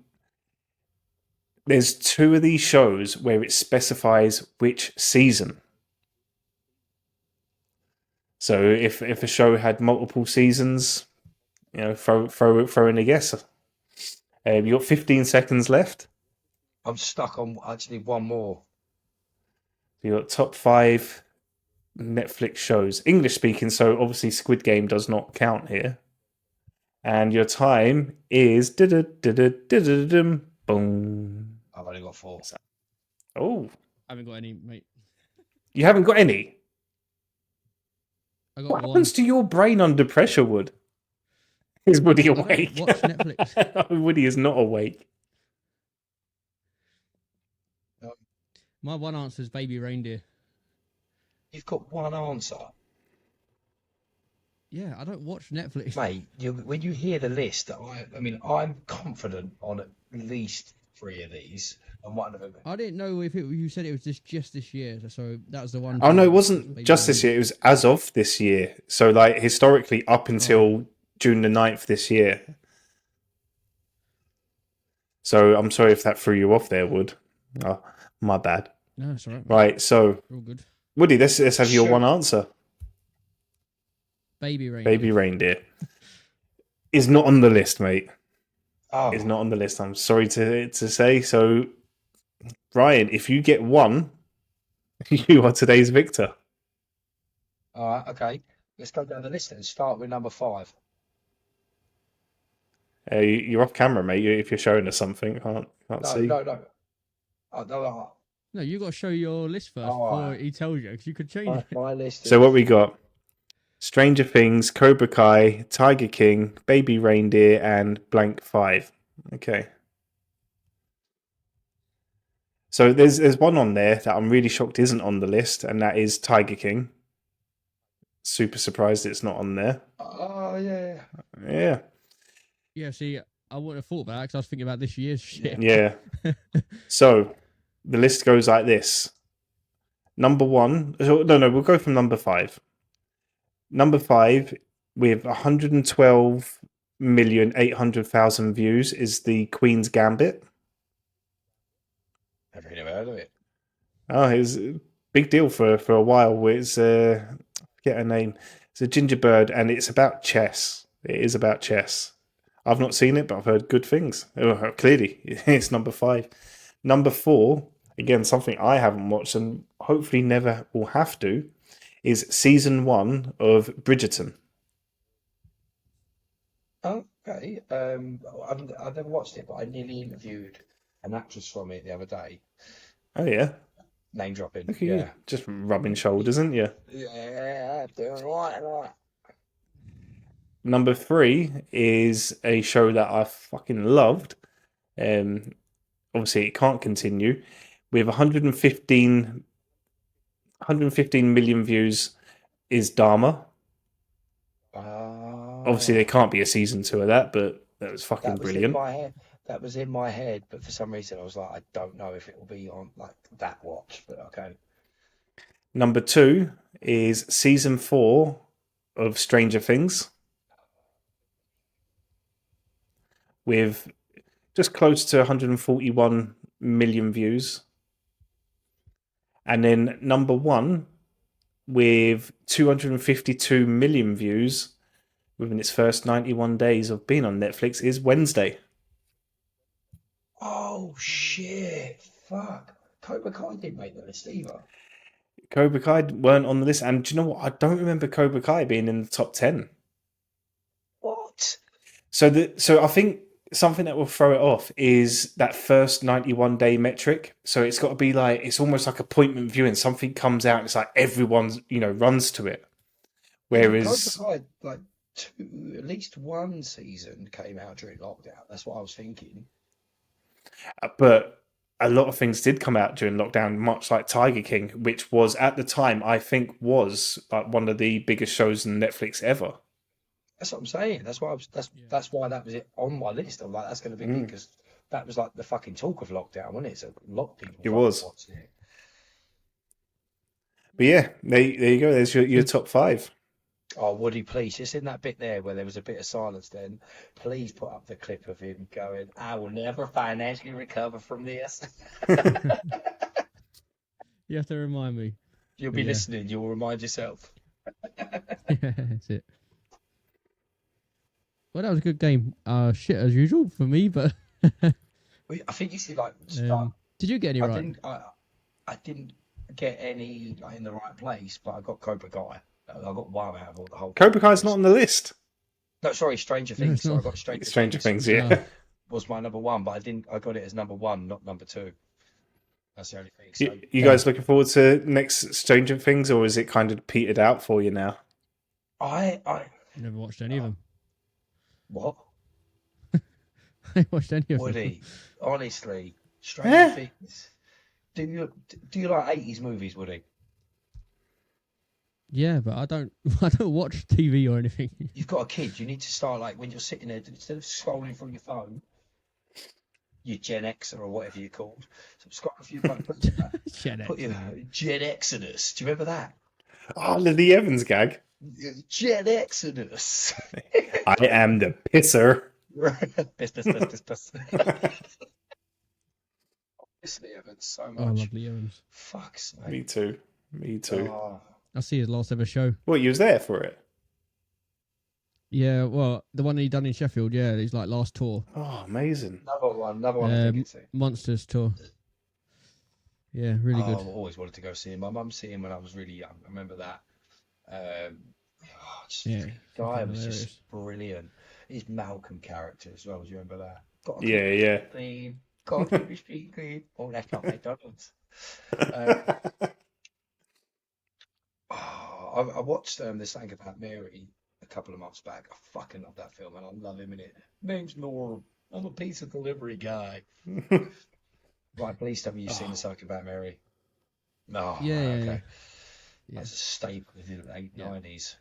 there's 2 of these shows where it specifies which season. So if a show had multiple seasons, throw in a guess. You got 15 seconds left. I'm stuck on. I just need one more. You got top 5 Netflix shows, English speaking. So obviously, Squid Game does not count here. And your time is boom. I've only got 4. Oh, I haven't got any, mate. you haven't got any. I got What one. happens to your brain under pressure, Wood? Is Woody awake? Watch Netflix. Woody is not awake. My one answer is Baby Reindeer. You've got one answer, Yeah, I don't watch Netflix. mate. When you hear the list, I mean, I'm confident on at least 3 of these, and one of them. I didn't know if you said it was just this year, so that was the one. Oh no, it thing, wasn't maybe just this year. It was as of this year. So like historically, up until June the 9th this year. So I'm sorry if that threw you off there, Wood. Oh, my bad. No, it's all right. Right, so All good. Woody, let's have your Sure. one answer. Baby reindeer. Baby reindeer is not on the list, mate. Oh, Is not on the list. I'm sorry to say. So, Ryan, if you get one, you are today's victor. all right, okay. Let's go down the list and start with number 5. You're off camera, mate. If you're showing us something, can't No, see. no. Oh, no, No, you got to show your list first Oh, before he tells you, because you could change it. my list is. So what we got? Stranger Things, Cobra Kai, Tiger King, Baby Reindeer, and blank 5. Okay. So there's one on there that I'm really shocked isn't on the list, and that is Tiger King. Super surprised it's not on there. Oh, yeah. Yeah. Yeah, see, I wouldn't have thought about that because I was thinking about this year's shit. Yeah. So the list goes like this. Number 1. No, we'll go from number 5. Number 5 with 112,800,000 views is the Queen's Gambit. I've never heard of it. Oh, it's a big deal for a while. It's I forget her name. It's a ginger bird, and it's about chess. It is about chess. I've not seen it, but I've heard good things. Oh, clearly, it's number 5. Number 4, again, something I haven't watched and hopefully never will have to, is season 1 of Bridgerton. Okay. I've never watched it, but I nearly interviewed an actress from it the other day. Oh yeah, Name dropping. look at you, Yeah. just rubbing shoulders, isn't you? Yeah, doing right. Number 3 is a show that I fucking loved. Obviously, it can't continue with 115 million views. Is Dharma? Obviously, there can't be a season 2 of that, but that was fucking That was in brilliant. my head. That was in my head, but for some reason I was like, I don't know if it will be on like that watch, but okay. Number 2 is season 4 of Stranger Things, with just close to 141 million views. And then number 1 with 252 million views within its first 91 days of being on Netflix is Wednesday. Oh shit! Fuck. Cobra Kai didn't make the list either. Cobra Kai weren't on the list, and do you know what? I don't remember Cobra Kai being in the top 10. What? So I think something that will throw it off is that first 91-day metric. So it's got to be like, it's almost like appointment viewing. Something comes out, it's like everyone's, runs to it. Whereas Cobra Kai, like at least one season came out during lockdown. That's what I was thinking. But a lot of things did come out during lockdown, much like Tiger King, which was at the time, I think, was like one of the biggest shows on Netflix ever. That's what I'm saying. That's why that's why that was it on my list. I'm like, that's going to be big because that was like the fucking talk of lockdown, wasn't it? So a lot of people It was. watching it. But yeah, there you go. There's your top 5. Oh, Woody, please, just in that bit there where there was a bit of silence then, please put up the clip of him going, I will never financially recover from this. You have to remind me. You'll be Yeah. listening, you'll remind yourself. Yeah, that's it. Well, that was a good game. Shit as usual for me, but I think you should like start. did you get any right? I didn't get any like, in the right place, but I got Cobra Kai. I got one out of all the whole. Cobra Kai's not on the list. No, sorry, Stranger No, Things. it's So I not. got Stranger Things, yeah. was my number 1, but I got it as number 1, not number 2. That's the only thing. So You guys looking forward to next Stranger Things, or is it kind of petered out for you now? I Never watched any of them. what? I watched any of them. Woody, honestly, Stranger Things. Do you like 80s movies, Woody? Yeah, but I don't watch TV or anything. You've got a kid. You need to start like when you're sitting there, instead of scrolling through your phone, you Gen Xer or whatever you're called. Subscribe if you Shed put your Exodus. Gen Exodus. Do you remember that? Oh, the Evans gag. Gen Exodus. I am the pisser. Piss, piss, piss, piss, piss. Miss Lee Evans so Oh, much. lovely Evans. Fuck's Me sake. too. Me too. Oh, I see his last ever show. What, you was there for it? Yeah, well, the one he done in Sheffield. Yeah, his like last tour, Oh, amazing. another one I did get to. Monsters tour. Yeah, really Oh, good. I've always wanted to go see him. My mum see him when I was really young. I remember that. Yeah, The guy fucking was just hilarious. brilliant. His Malcolm character as well. Do you remember that? Gotta keep Yeah, it yeah. clean. Gotta keep it street clean. Oh, that's not McDonald's. Um, I watched this thing about Mary a couple of months back. I fucking love that film and I love him in it. Name's Norm. I'm a pizza delivery guy. Right, please tell me you've seen the Oh, Psych about Mary. Oh, Yeah, right, yeah, yeah, okay. yeah. That's a staple of the late Yeah. 90s.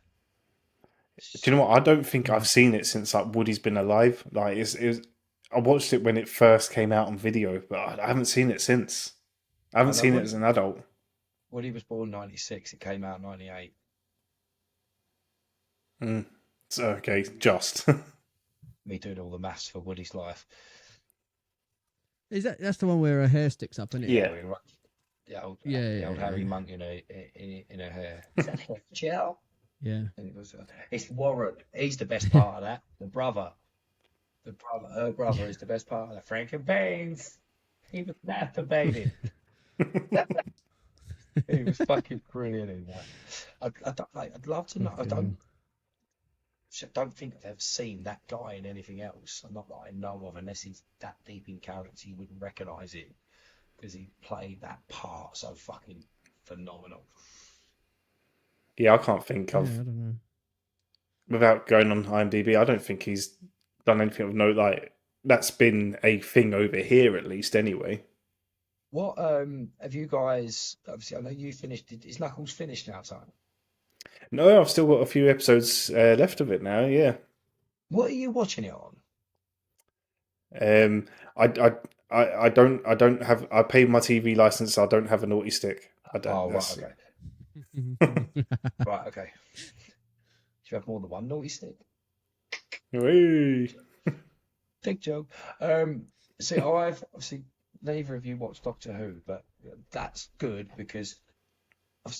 do you know what? I don't think Mm. I've seen it since like Woody's been alive. Like I watched it when it first came out on video, but I haven't seen it since. I I haven't know seen it as an adult. Woody was born 96, it came out 98. Mm. So, okay, just. Me doing all the maths for Woody's life. Is that's the one where her hair sticks up, isn't it? Yeah. Yeah, we were Yeah, the yeah, old yeah, Harry yeah. Monk in her hair. Is that hair gel? Yeah. And it was it's Warren. He's the best part of that. Her brother is the best part of that. Frank Baines. He was masturbating. He was fucking brilliant in that. I'd love to know. Fucking hell. I don't think I've ever seen that guy in anything else. Not that I know of, unless he's that deep in character, you wouldn't recognise it because he played that part so fucking phenomenal. Yeah, I can't think Yeah, of, I don't know. without going on IMDb, I don't think he's done anything of note like that's been a thing over here at least anyway. What have you guys? Obviously, I know you finished. Is Knuckles finished now, Simon? No, I've still got a few episodes left of it now, yeah. What are you watching it on? Um, I don't have. I paid my TV license. So I don't have a naughty stick. I don't. Oh, right, That's okay, right, okay. Do you have more than one naughty stick? Whee! Big joke. See, I've obviously neither of you watched Doctor Who, but that's good because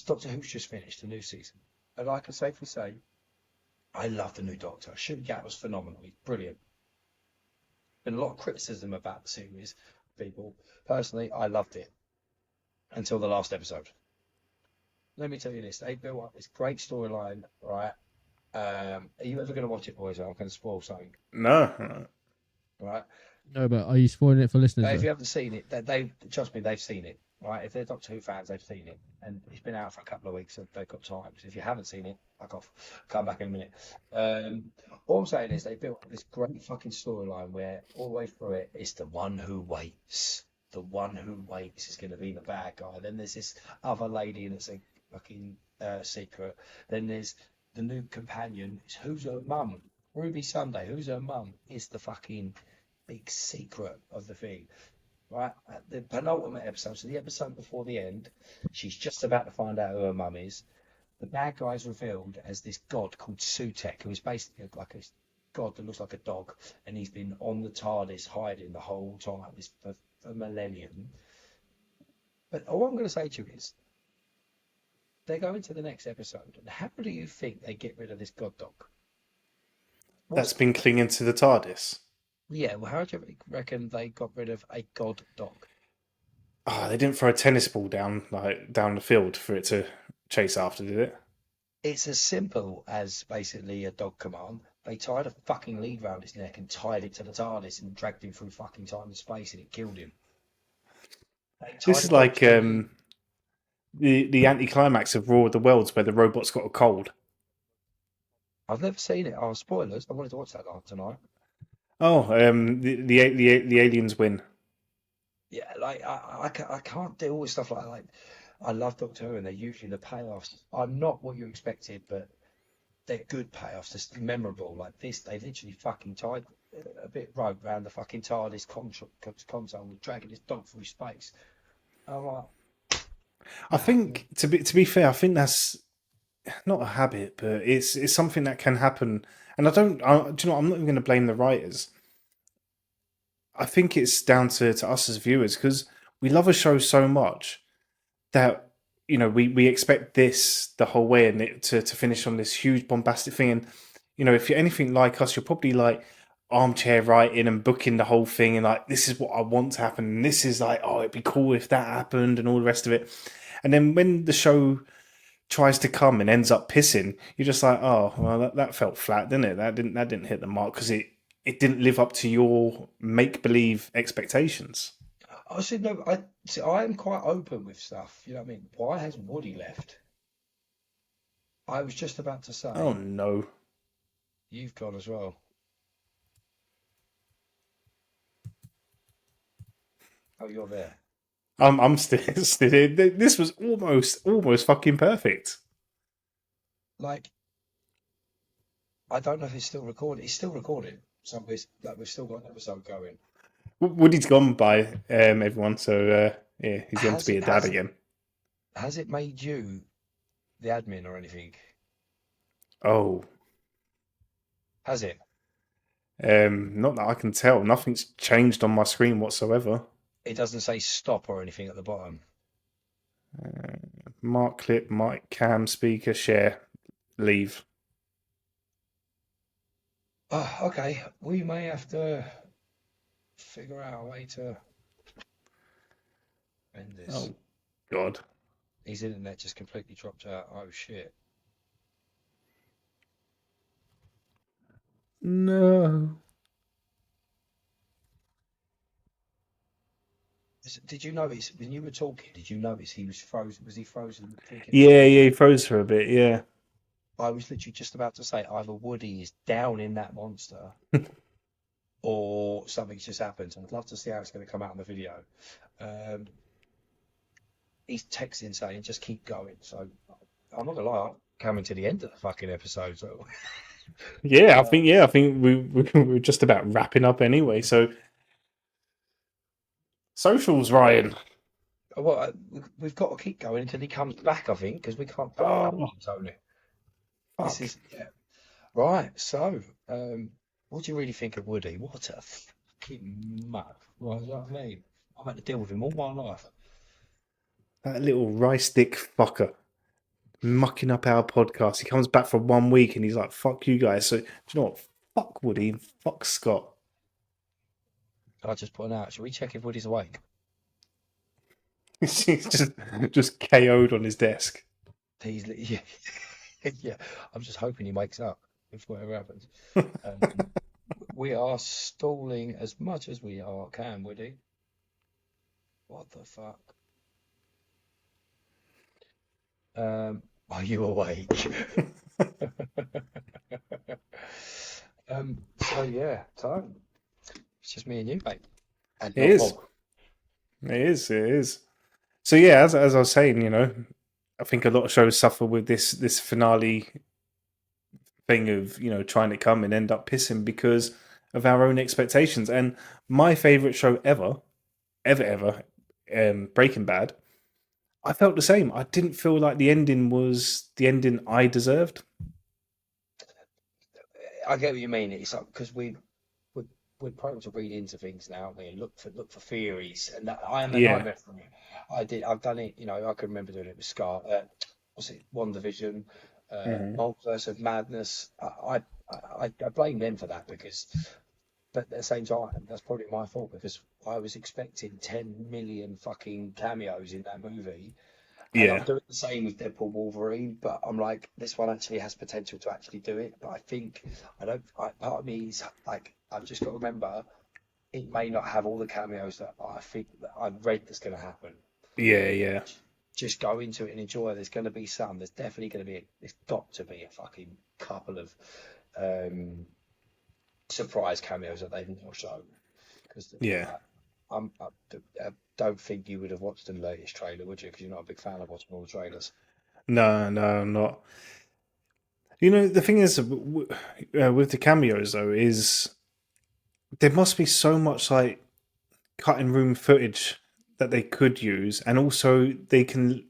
Doctor Who's just finished the new season, and I can safely say I love the new Doctor. Shooting Gat was phenomenal. He's brilliant. Been a lot of criticism about the series, people. Personally, I loved it until the last episode. Let me tell you this: they built up this great storyline, right? Are you ever going to watch it, boys? I'm going to spoil something, No, no. right? No, but are you spoiling it for listeners If though? you haven't seen it, they trust me, they've seen it, right? If they're Doctor Who fans, they've seen it, and it's been out for a couple of weeks, so they've got time. So if you haven't seen it, fuck off. Come back in a minute. All I'm saying is they built up this great fucking storyline where all the way through it, it's the one who waits. The one who waits is going to be the bad guy. Then there's this other lady that's a fucking secret. Then there's the new companion. Who's her mum? Ruby Sunday. Who's her mum? Is the fucking big secret of the thing, right? At the penultimate episode, so the episode before the end, she's just about to find out who her mum is. The bad guy's revealed as this god called Sutek, who is basically like a god that looks like a dog, and he's been on the TARDIS hiding the whole time, this for millennium. But all I'm going to say to you is, they go into the next episode, and how do you think they get rid of this god dog? That's What's been clinging to the TARDIS. Yeah, well, how do you reckon they got rid of a god dog? Oh, they didn't throw a tennis ball down the field for it to chase after, did it? It's as simple as basically a dog command. They tied a fucking lead round his neck and tied it to the TARDIS and dragged him through fucking time and space and it killed him. They This tied a is dog like to a lead. the anticlimax of War of the Worlds where the robot's got a cold. I've never seen it. Oh, spoilers. I wanted to watch that tonight. Oh, the aliens win. Yeah, like I can't deal with stuff like I love Doctor Who and they're usually the payoffs. I'm not what you expected, but they're good payoffs, just memorable. Like this, they literally fucking tied a bit rope around the fucking TARDIS console, dragging this dog through space. I'm like, I nah, think to be fair, I think that's not a habit, but it's something that can happen. And do you know? I'm not even going to blame the writers. I think it's down to us as viewers because we love a show so much that we expect this the whole way and it to finish on this huge bombastic thing. And if you're anything like us, you're probably like armchair writing and booking the whole thing and like this is what I want to happen and this is like, oh, it'd be cool if that happened and all the rest of it. And then when the show tries to come and ends up pissing, you're just like, oh, well, that felt flat, didn't it? That didn't hit the mark because it didn't live up to your make believe expectations. I said no. I see. I am quite open with stuff. You know what I mean? Why has Woody left? I was just about to Oh say no. you've gone as well. Oh, you're there. I'm still here. This was almost fucking perfect. Like, I don't know if it's still recording. It's still recording. So we've still got an episode going. Woody's gone by everyone, so yeah, he's gone to Has be it a dad has it again. has it made you the admin or anything? Oh, Has it? not that I can tell. Nothing's changed on my screen whatsoever. It doesn't say stop or anything at the bottom. Mark clip, mic, cam, speaker, share, leave. Oh, okay. We may have to figure out a way to end this. Oh God. His internet just completely dropped out. Oh shit. No. Did you notice when you were talking? Did you notice he was frozen? Was he frozen thinking of Yeah, something? yeah, he froze for a bit. Yeah. I was literally just about to say either Woody is down in that monster or something's just happened. I'd love to see how it's going to come out in the video. Um, he's texting saying just keep going. So I'm not gonna lie, I'm coming to the end of the fucking episode. So Yeah, uh, I think we're just about wrapping up anyway. So socials, Ryan. well, we've got to keep going until he comes back. I think because we can't put it down, Oh Tony. This fuck. is yeah. Right. So, what do you really think of Woody? What a fucking muck. Right, you know what I mean? I've had to deal with him all my life. That little rice dick fucker mucking up our podcast. He comes back for 1 week and he's like, fuck you guys. So, do you know what? Fuck Woody and fuck Scott. I just point out, should we check if Woody's awake? He's just KO'd on his desk. Yeah, yeah. I'm just hoping he wakes up if whatever happens. Um, we are stalling as much as we can, Woody. What the fuck? Are you awake? So yeah, time. It's just me and you, mate. And It not is. Bob. It is. It is. So, yeah, as I was saying, I think a lot of shows suffer with this finale thing of, trying to come and end up pissing because of our own expectations. And my favourite show ever, Breaking Bad, I felt the same. I didn't feel like the ending was the ending I deserved. I get what you mean. It's like because we're, we're prone to read into things now, aren't we? And look for theories. And that, I am a Yeah. nightmare from it. I've done it. I can remember doing it with Scar. What's it? WandaVision, Mhm. Multiverse of Madness. I blame them for that because, but at the same time, that's probably my fault because I was expecting 10 million fucking cameos in that movie. And I'm Yeah. doing the same with Deadpool Wolverine, but I'm like, this one actually has potential to actually do it. But I think part of me is like, I've just got to remember it may not have all the cameos that I think that I've read that's going to happen. Yeah. Yeah. Just go into it and enjoy. There's going to be some. There's definitely going to be. There's got to be a fucking couple of um, surprise cameos that they've not shown. Because Yeah. I don't think you would have watched the latest trailer, would you? Because you're not a big fan of watching all the trailers. No, I'm not. You know, the thing is with the cameos though is there must be so much like cutting room footage that they could use, and also they can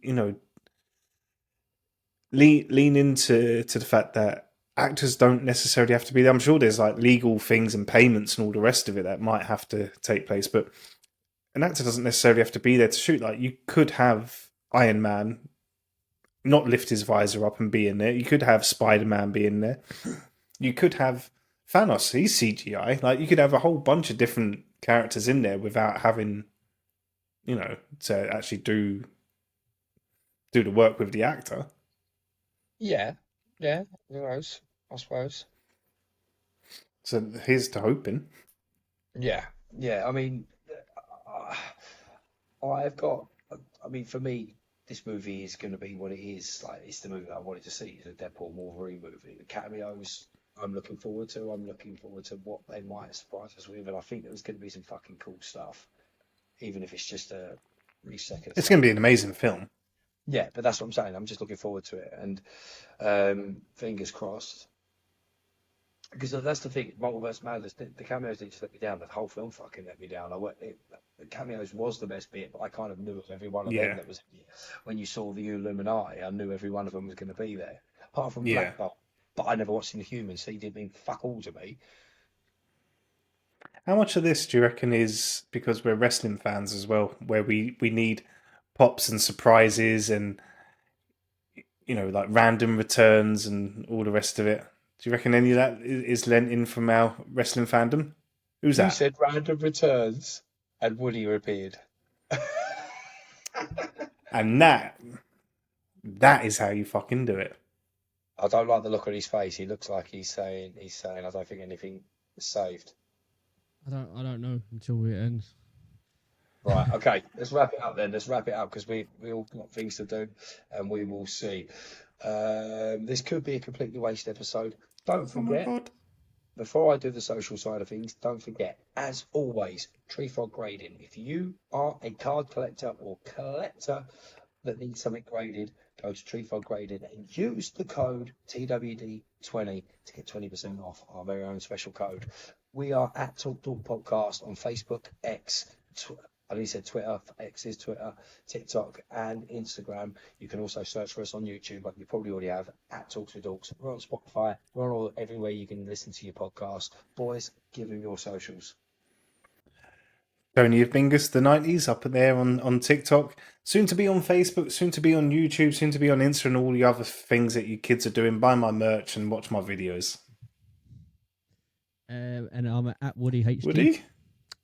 lean into the fact that actors don't necessarily have to be there. I'm sure there's like legal things and payments and all the rest of it that might have to take place, but an actor doesn't necessarily have to be there to shoot. Like you could have Iron Man not lift his visor up and be in there. You could have Spider Man be in there. You could have Thanos. He's CGI. Like you could have a whole bunch of different characters in there without having, to actually do the work with the actor. Yeah, yeah, who knows? I suppose. So here's to hoping. Yeah, yeah. I mean, uh, I've got. I mean, for me, this movie is going to be what it is. Like, it's the movie I wanted to see. It's a Deadpool Wolverine movie. The cameos, I'm looking forward to. I'm looking forward to what they might surprise us with, and I think there's going to be some fucking cool stuff, even if it's just a 3 second It's going to stuff. be an amazing film. Yeah, but that's what I'm saying. I'm just looking forward to it, and fingers crossed. Because that's the thing, Multiverse Madness, the cameos didn't just let me down. The whole film fucking let me down. The cameos was the best bit, but I kind of knew of every one of them Yeah, that was. When you saw the Illuminati, I knew every one of them was going to be there, apart from yeah. Black Bolt. But I never watched the Humans, so he didn't mean fuck all to me. How much of this do you reckon is because we're wrestling fans as well, where we need pops and surprises and like random returns and all the rest of it? Do you reckon any of that is lent in from our wrestling fandom? Who's You that? said random returns, and Woody appeared. And that is how you fucking do it. I don't like the look on his face. He looks like he's saying I don't think anything is saved. I don't know until it ends. Right, okay, let's wrap it up then. Let's wrap it up because we all got things to do and we will see. This could be a completely wasted episode. Don't Oh my forget, god. before I do the social side of things, don't forget, as always, tree frog grading. If you are a card collector or collector that needs something graded, go to Tree Frog Grading and use the code TWD20 to get 20% off our very own special code. We are at Talk Talk Podcast on Facebook, X, I only said Twitter, X is Twitter, TikTok, and Instagram. You can also search for us on YouTube, like you probably already have, at Talks with Dorks. We're on Spotify. We're on everywhere you can listen to your podcast. Boys, give them your socials. Tony of Bingus, the 90s, up there on TikTok. Soon to be on Facebook, soon to be on YouTube, soon to be on Insta and all the other things that you kids are doing. Buy my merch and watch my videos. And I'm at Woody HD. Woody?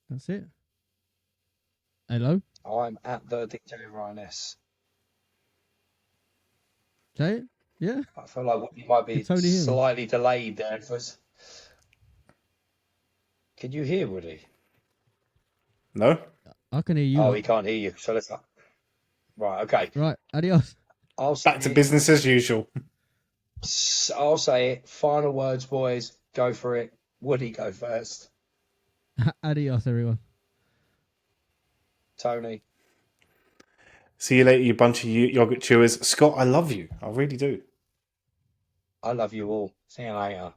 That's it. Hello. I'm at the DJ Ryan S. Say it. Yeah. I feel like you might be Can Tony hear me? slightly delayed there. Can you hear Woody? No? I can hear you. Oh, lot. he can't hear you. So let's. Right, okay. Right. Adios. I'll say Back to it. business as usual. I'll say it. Final words, boys. Go for it. Woody, go first. Adios, everyone. Tony. See you later, you bunch of yogurt chewers. Scott, I love you. I really do. I love you all. See you later.